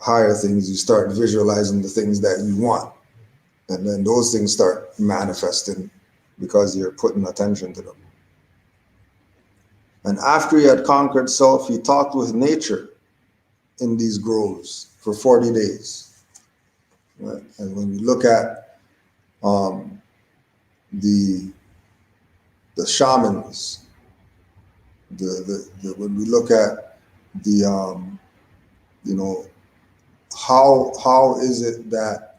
higher things. You start visualizing the things that you want, and then those things start manifesting because you're putting attention to them. And after he had conquered self, he talked with nature in these groves for 40 days. Right? And when we look at the shamans, when we look at the you know, how is it that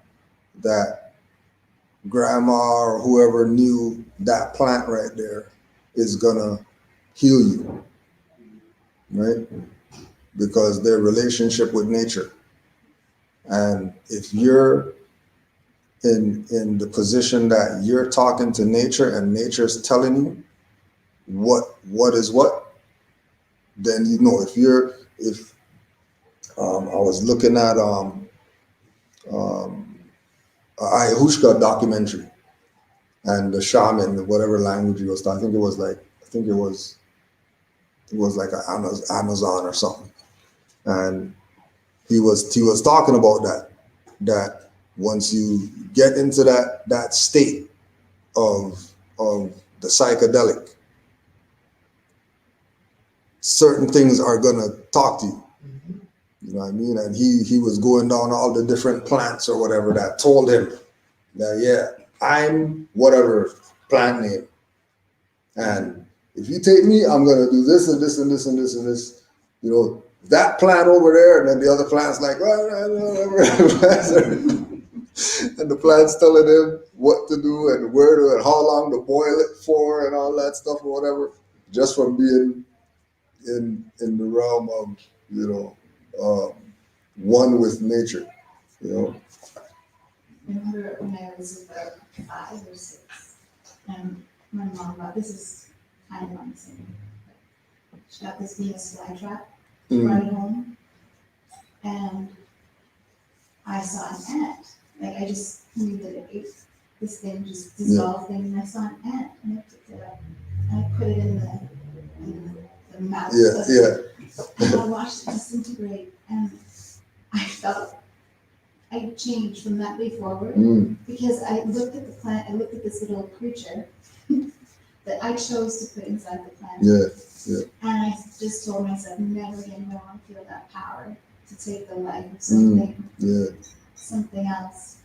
grandma or whoever knew that plant right there is gonna heal you, right? Because their relationship with nature. And if you're in the position that you're talking to nature and nature's telling you what is what, then you know. If I was looking at a Ayahuasca documentary, and the shaman, whatever language he was talking, I think it was like an Amazon or something, and he was talking about that once you get into that state of the psychedelic, certain things are gonna talk to you. You know what I mean? And he was going down all the different plants or whatever that told him that, yeah, I'm whatever plant name. And if you take me, I'm gonna do this and this and this and this and this. You know, that plant over there, and then the other plant's like, whatever. And the plant's telling him what to do and where to and how long to boil it for and all that stuff or whatever, just from being in the realm of, you know, one with nature, you know. I remember when I was about 5 or 6, and my mom got, this is kind of on the same, but she got this Venus flytrap, brought it home, and I saw an ant. Like, I just knew that this thing just dissolved thing, and I saw an ant, and I picked it up, and I put it in the mouth. And I watched it disintegrate, and I felt I changed from that day forward, because I looked at the plant, I looked at this little creature that I chose to put inside the plant. And I just told myself, never again do I want to feel that power to take the life of something else.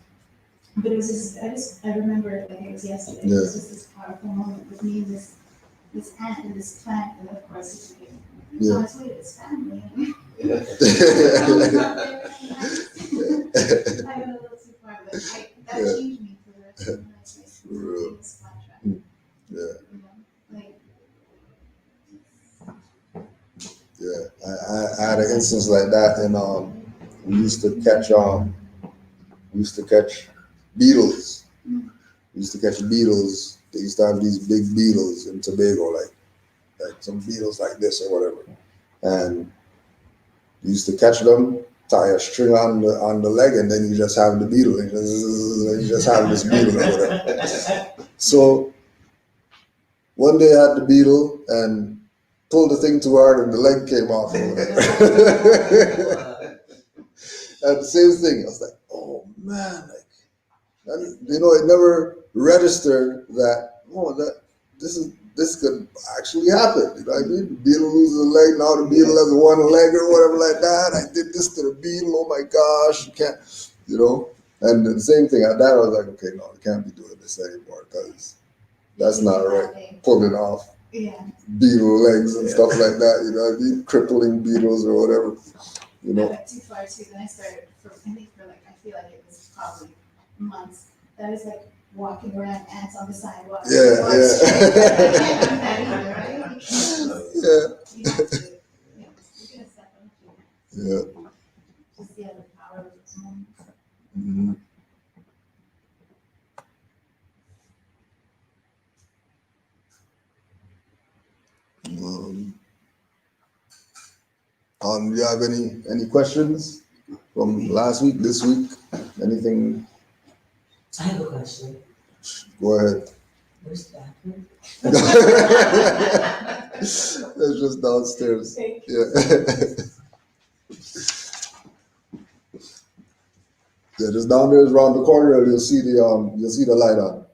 But it was just, I remember it like it was yesterday. It was just this powerful moment with me and this ant and this plant, and of course it's on its way to its family. I went a little too far, but that changed me for the rest of my life. For real. This contract. Yeah. You know, like, Yeah, I had an instance like that, and we used to catch beetles. We used to catch beetles. They used to have these big beetles in Tobago, like some beetles like this or whatever, and you used to catch them, tie a string on the leg, and then you just have the beetle, and you just have this beetle or whatever. So one day I had the beetle and pulled the thing too hard, and the leg came off or whatever. And the same thing, I was like, oh man, and, you know, it never registered that, that this could actually happen. You know what I mean? The beetle loses a leg, now the beetle has one leg or whatever like that. I did this to the beetle, oh my gosh, you can't, you know. And the same thing at that, I was like, okay, no, I can't be doing this anymore, because that's not right. Pulling off beetle legs and stuff like that, you know what I mean? Crippling beetles or whatever, you know. I went too far too. Then I started, I feel like it was probably months. That is like walking around ants on the sidewalk. Yeah. You have to, you're gonna step on a few ants. Just the other power of its moments. Do you have any questions from last week, this week? Anything? I have a question. Go ahead. Where's the bathroom? It's just downstairs. Yeah, just down there around the corner, you'll see the light on.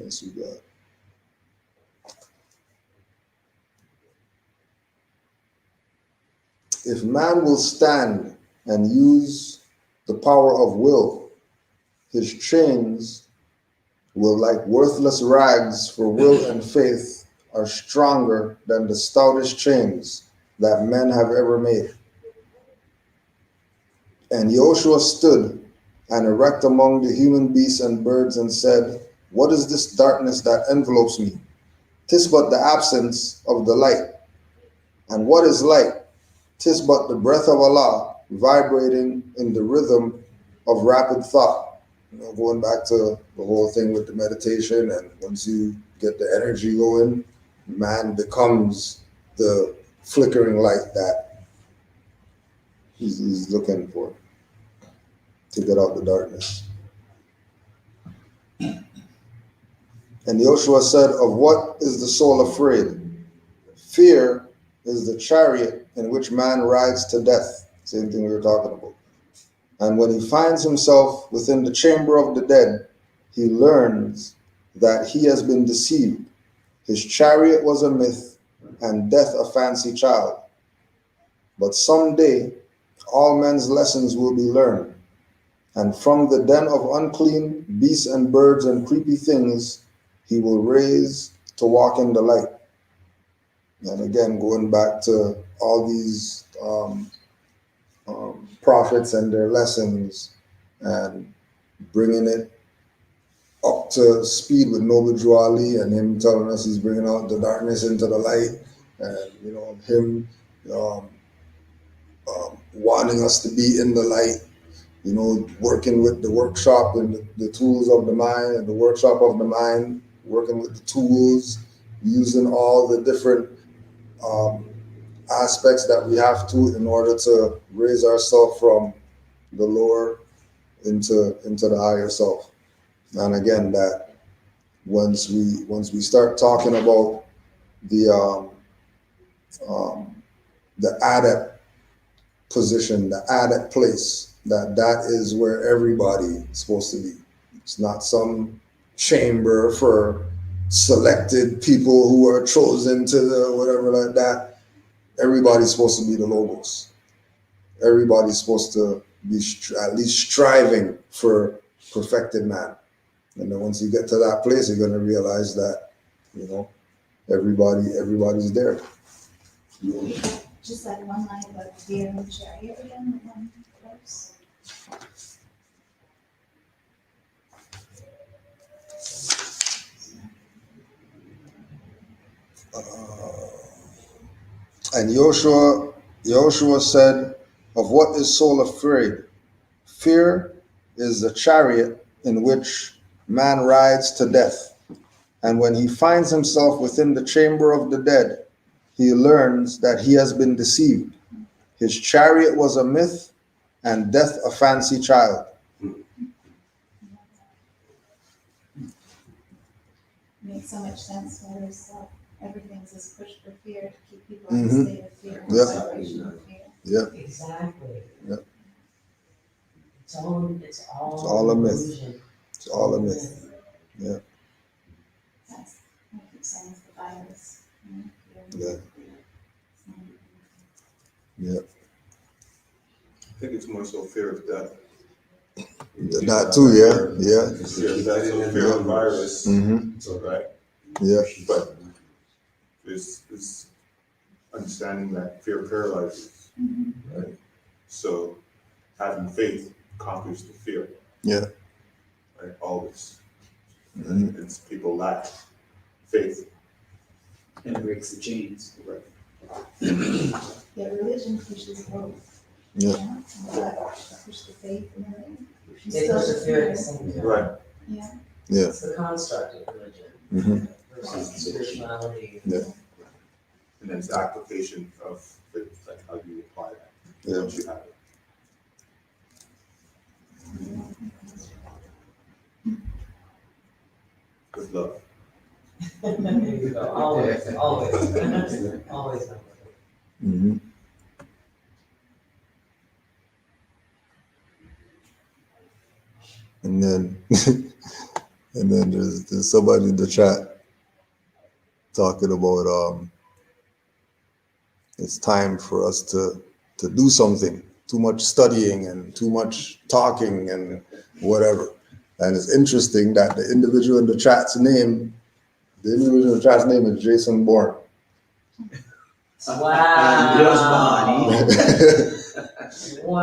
Yes, we got. If man will stand and use the power of will, his chains will, like worthless rags for will and faith, are stronger than the stoutest chains that men have ever made. And Joshua stood and erect among the human beasts and birds and said, what is this darkness that envelopes me? 'Tis but the absence of the light. And what is light? 'Tis but the breath of Allah vibrating in the rhythm of rapid thought. Going back to the whole thing with the meditation, and once you get the energy going, man becomes the flickering light that he's looking for to get out the darkness. And Joshua said, of what is the soul afraid? Fear is the chariot in which man rides to death. Same thing we were talking about. And when he finds himself within the chamber of the dead, he learns that he has been deceived. His chariot was a myth and death a fancy child. But someday, all men's lessons will be learned. And from the den of unclean beasts and birds and creepy things, he will raise to walk in the light. And again, going back to all these prophets and their lessons and bringing it up to speed with Noble Drew Ali and him telling us he's bringing out the darkness into the light, and him wanting us to be in the light, working with the workshop and the tools of the mind and the workshop of the mind, working with the tools, using all the different aspects that we have to in order to raise ourselves from the lower into the higher self. And again, that once we start talking about the adept position, the adept place, that is where everybody is supposed to be. It's not some chamber for selected people who are chosen to the whatever like that. Everybody's supposed to be the logos. Everybody's supposed to be at least striving for perfected man. And then once you get to that place, you're going to realize that, everybody's there. Just that one line about fear and chariot again, the one verse. And Joshua said, of what is soul afraid? Fear is the chariot in which man rides to death. And when he finds himself within the chamber of the dead, he learns that he has been deceived. His chariot was a myth and death a fancy child. Makes so much sense. Whereas everything's just pushed for fear to keep people in a state of fear and separation of fear. Yep. Exactly. Yep. It's all a myth. illusion. It's all a myth. Yeah. That's what I keep saying is the virus. Yeah. Yeah. I think it's more so fear of death. That too, yeah. Fear of death, so fear of virus, right? Yeah. But it's understanding that fear paralyzes, right? So having faith conquers the fear. Yeah. Right, always. It's people lack faith. And it breaks the chains. Right. Yeah, religion pushes both. Yeah. And that push the faith and everything. They push the fear at the same time. Right. Yeah. Yeah. It's the construct of religion versus spirituality. Yeah. And then it's the application of faith, like how you apply that. Yeah. Once you have it. With love. There you go. Always. Always. And then And then there's somebody in the chat talking about it's time for us to do something. Too much studying and too much talking and whatever. And it's interesting that the individual in the chat's name is Jason Bourne. Wow. Wow.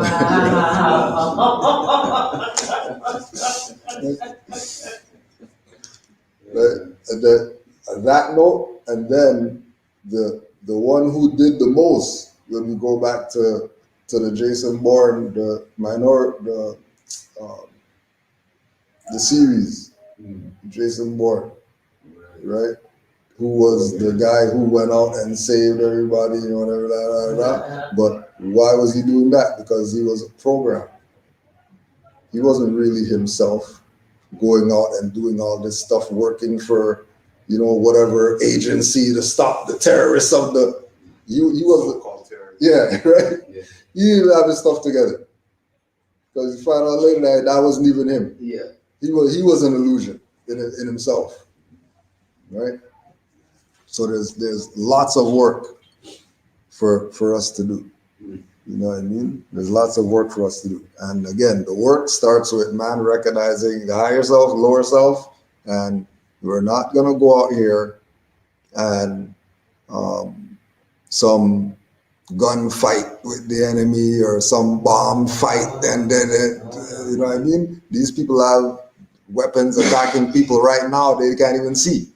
Right? And then on that note, and then the one who did the most, when we go back to the Jason Bourne, the series, Jason Bourne, right? Who was the guy who went out and saved everybody, whatever, But why was he doing that? Because he was a program. He wasn't really himself going out and doing all this stuff, working for, whatever agency to stop the terrorists of the. He was So-called terrorists. yeah, right. Yeah. He didn't have his stuff together because you find out later that wasn't even him. Yeah. He was an illusion in himself, right? So there's lots of work for us to do. You know what I mean? There's lots of work for us to do. And again, the work starts with man recognizing the higher self, lower self, and we're not gonna go out here and some gunfight with the enemy or some bomb fight and then you know what I mean? These people have weapons attacking people right now they can't even see.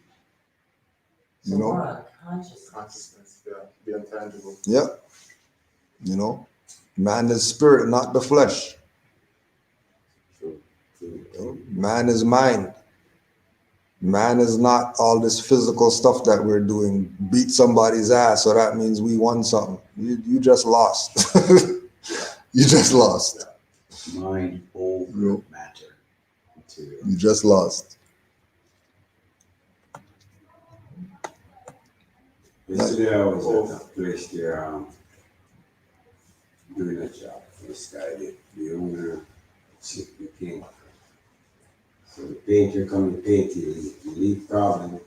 So more on consciousness. Consciousness, the intangible. Yeah. Man is spirit, not the flesh. Man is mind. Man is not all this physical stuff that we're doing. Beat somebody's ass, so that means we won something. You just lost. You just lost. Mind over matter. Material. You just lost. Yesterday I was at a place there doing a job for this guy, the owner, the paint. So the painter come to paint it, the leaf problem,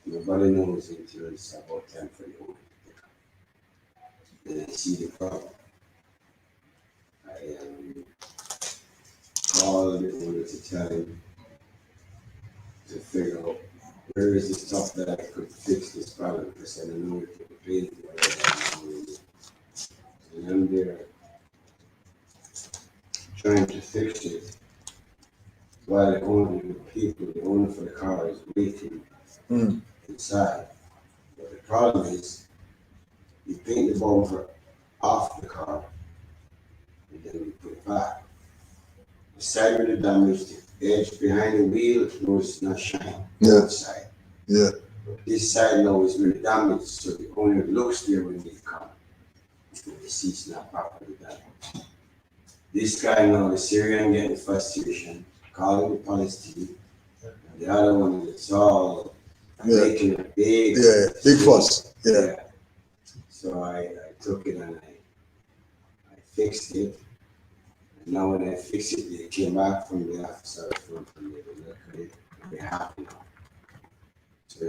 nobody knows until it's about time for the owner to come. Then I see the problem. I call the owner to tell him to figure out where is the stuff that I could fix this problem, because I don't know if it would paint it, and I'm there trying to fix it while the owner for the car is waiting inside. But the problem is, you paint the bumper off the car and then you put it back. The side of the damage, the edge behind the wheel, no, it's not shining. Yeah. Side. Yeah. But this side now is really damaged, so the owner looks there when they come. The seat's not properly done. This guy now, the Syrian getting frustration, calling the police team. And the other one is all making a big fuss. Yeah. So I took it and I fixed it. And now when I fixed it, they came back from the officer from the look at it, they're happy now. So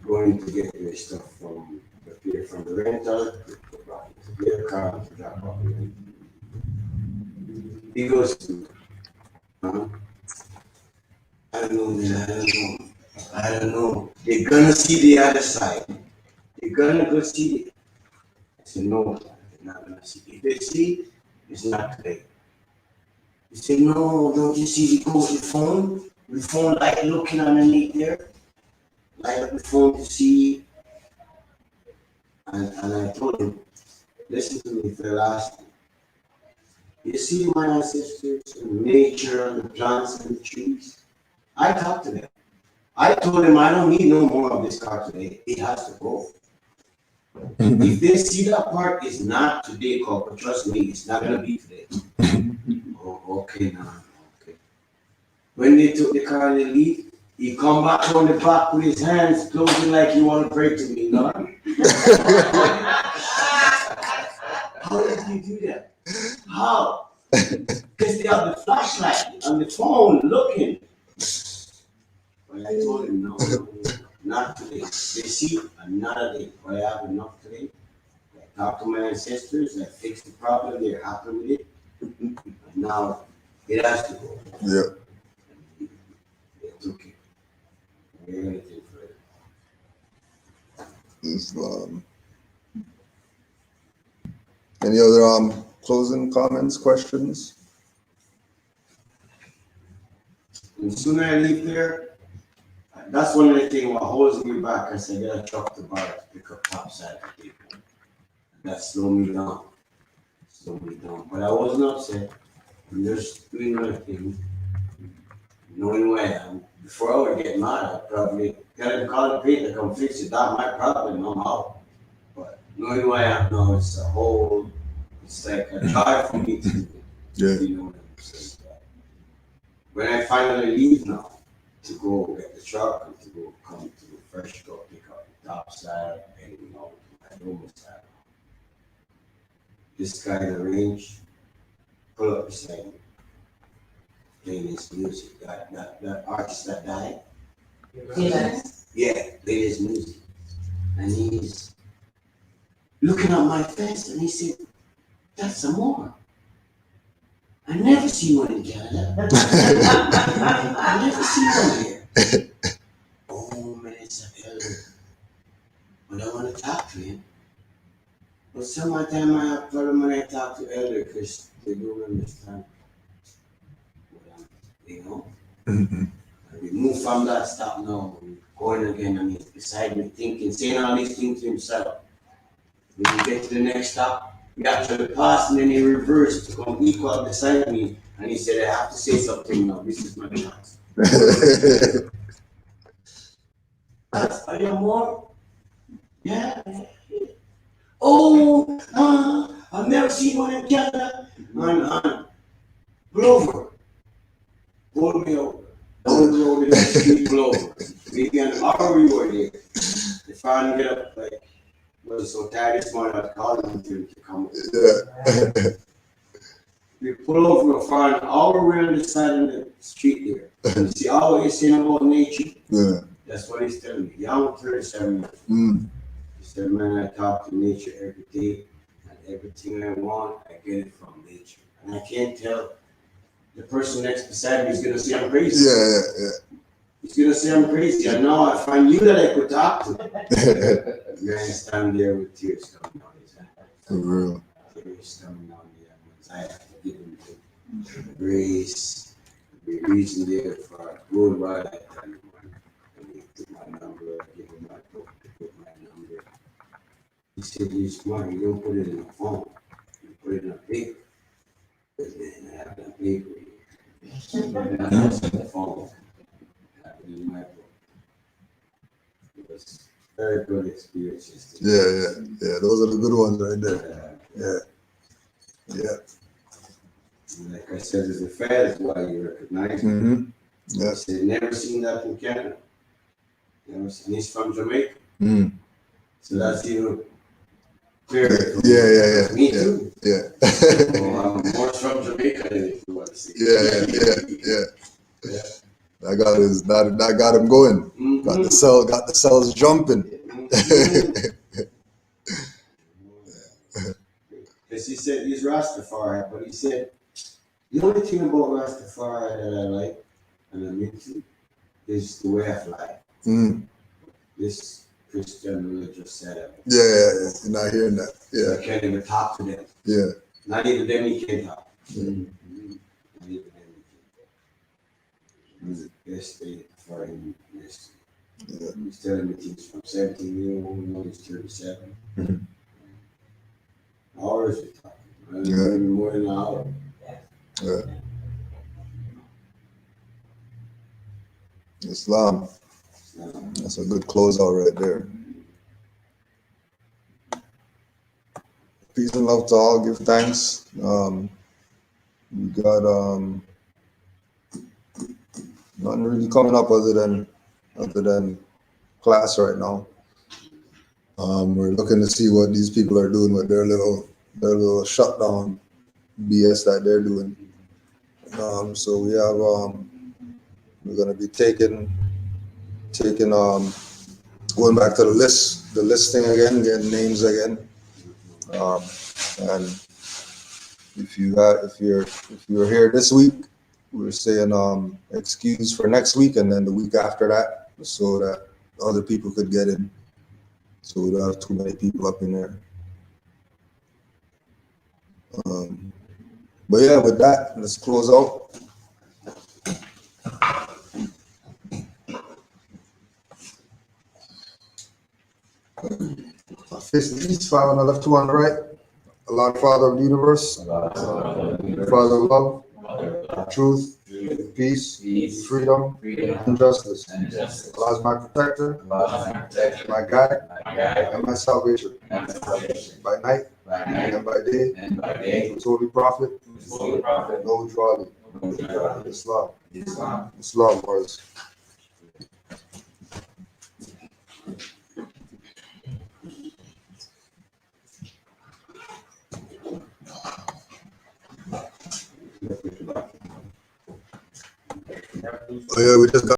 going to get their stuff from the rental, put back into their car, put that back in. He goes to, I don't know. They're gonna see the other side. They're gonna go see it. I said, no, they're not gonna see it. If they see it, it's not today. He said, no, don't you see the phone? The phone light looking underneath there. Light up the phone to see. And I told him, listen to me for the last time. You see my ancestors, the nature, the plants and the trees. I talked to them. I told them I don't need no more of this car today. It has to go. If they see that part is not today, but trust me, it's not gonna be today. Oh, okay, now, okay. When they took the car and they leave, he come back on the back with his hands closing like he want to pray to me, no? How did you do that? How? Because they have the flashlight on the phone looking. But I told him, no, not today. They see another day. But I have enough today. I talked to my ancestors, I fixed the problem, they're happy with it. And now it has to go. Yeah. They took it. We're gonna take further. Islam. Any other closing comments, questions? And the sooner I leave there, that's one of the things what holds me back. I said, I gotta truck the bar to pick up topside for people. That slowed me down. But I wasn't upset. I'm just doing other things. Knowing who I am. Before I would get mad, I'd probably get him call the painter, come fix it. That's my problem, I'm out. But knowing who I am now, it's like a joy for me to Yeah. you know what I'm saying. When I finally leave now, to go get the truck and to go come to the fresh go pick up the top side and my normal side. This guy in the range, pull up beside me, playing his music. That artist that died, yeah, playing his music. And he's looking at my face and he said, that's some more. I never see one in Canada. I never see one here. Oh man, it's an elder. But I want to talk to him. But some of the time I have problem when I talk to elder because they don't understand what I'm, you know. Mhm. And we move from that stop now, going again, and he's beside me thinking, saying all these things to himself. When we get to the next stop, we actually passed and then he reversed to come equal beside me. And he said, I have to say something now. This is my chance. Are you more? Yeah. Oh, I've never seen one in Canada. Man, pull over. Pull me over. Down the road in the street, pull over. Maybe an hour we were there. The fan get up, like, was so tired this morning, I was calling him to come. Yeah. We pull over for an hour, we're on the side of the street there. And you see all what you're saying about nature? Yeah. That's what he's telling me. Yeah, I'm 37. Mm. He said, man, I talk to nature every day, and everything I want, I get it from nature. And I can't tell the person next beside me is gonna say I'm crazy. Yeah. He's gonna say I'm crazy. And now I find you that I could talk to. Man, stand there with tears coming down his eyes. For real. Tears coming down the eyes. I have to give him the grace, the reason there for a good ride. And he took my number, I gave him my book, to put my number. He said, you're smart, you don't put it in a phone, you put it in a paper. But man, I have that paper here. Not just the phone. I have it in my book. It was very good experiences. Yeah. Those are the good ones right there. Yeah. And like I said, there's a fair, that's why you recognize me. Mm-hmm. I Yes. said, never seen that in Canada. Never seen. He's from Jamaica. Mm. So that's even clearer. Yeah. Me too. Yeah. So I'm more from Jamaica than if you want to see. Yeah. That got him going. Mm-hmm. Got the cells jumping. Because he said he's Rastafari, but he said the only thing about Rastafari that I like and I'm into is the way of life. Mm. This Christian religious setup. Yeah. You're not hearing that. Yeah. I can't even talk to them. Yeah. Not even them he can talk. Mm. Not even them he can talk. Yes, they for him. Yes. Yeah. He's telling me things from 17 years old, now he's 37. Mhm. Hours we talking. Yeah. Maybe more than an hour. Yeah. Islam. That's a good closeout right there. Peace and love to all. Give thanks. We got nothing really coming up other than class right now. We're looking to see what these people are doing with their little shutdown BS that they're doing. So we have we're gonna be taking taking, going back to the listing again, getting names again. And if you're here this week, we're saying, excuse for next week and then the week after that, so that other people could get in. So we don't have too many people up in there. But yeah, with that, let's close out. Face the east, 5 on the left, 2 on the right. Allah, Father of the universe, Father of love, truth, peace, freedom, and justice. Allah is my protector, my guide, and my salvation. By night and by day, His holy prophet, no Jawali. Islam. Islam was. Oh yeah, we just got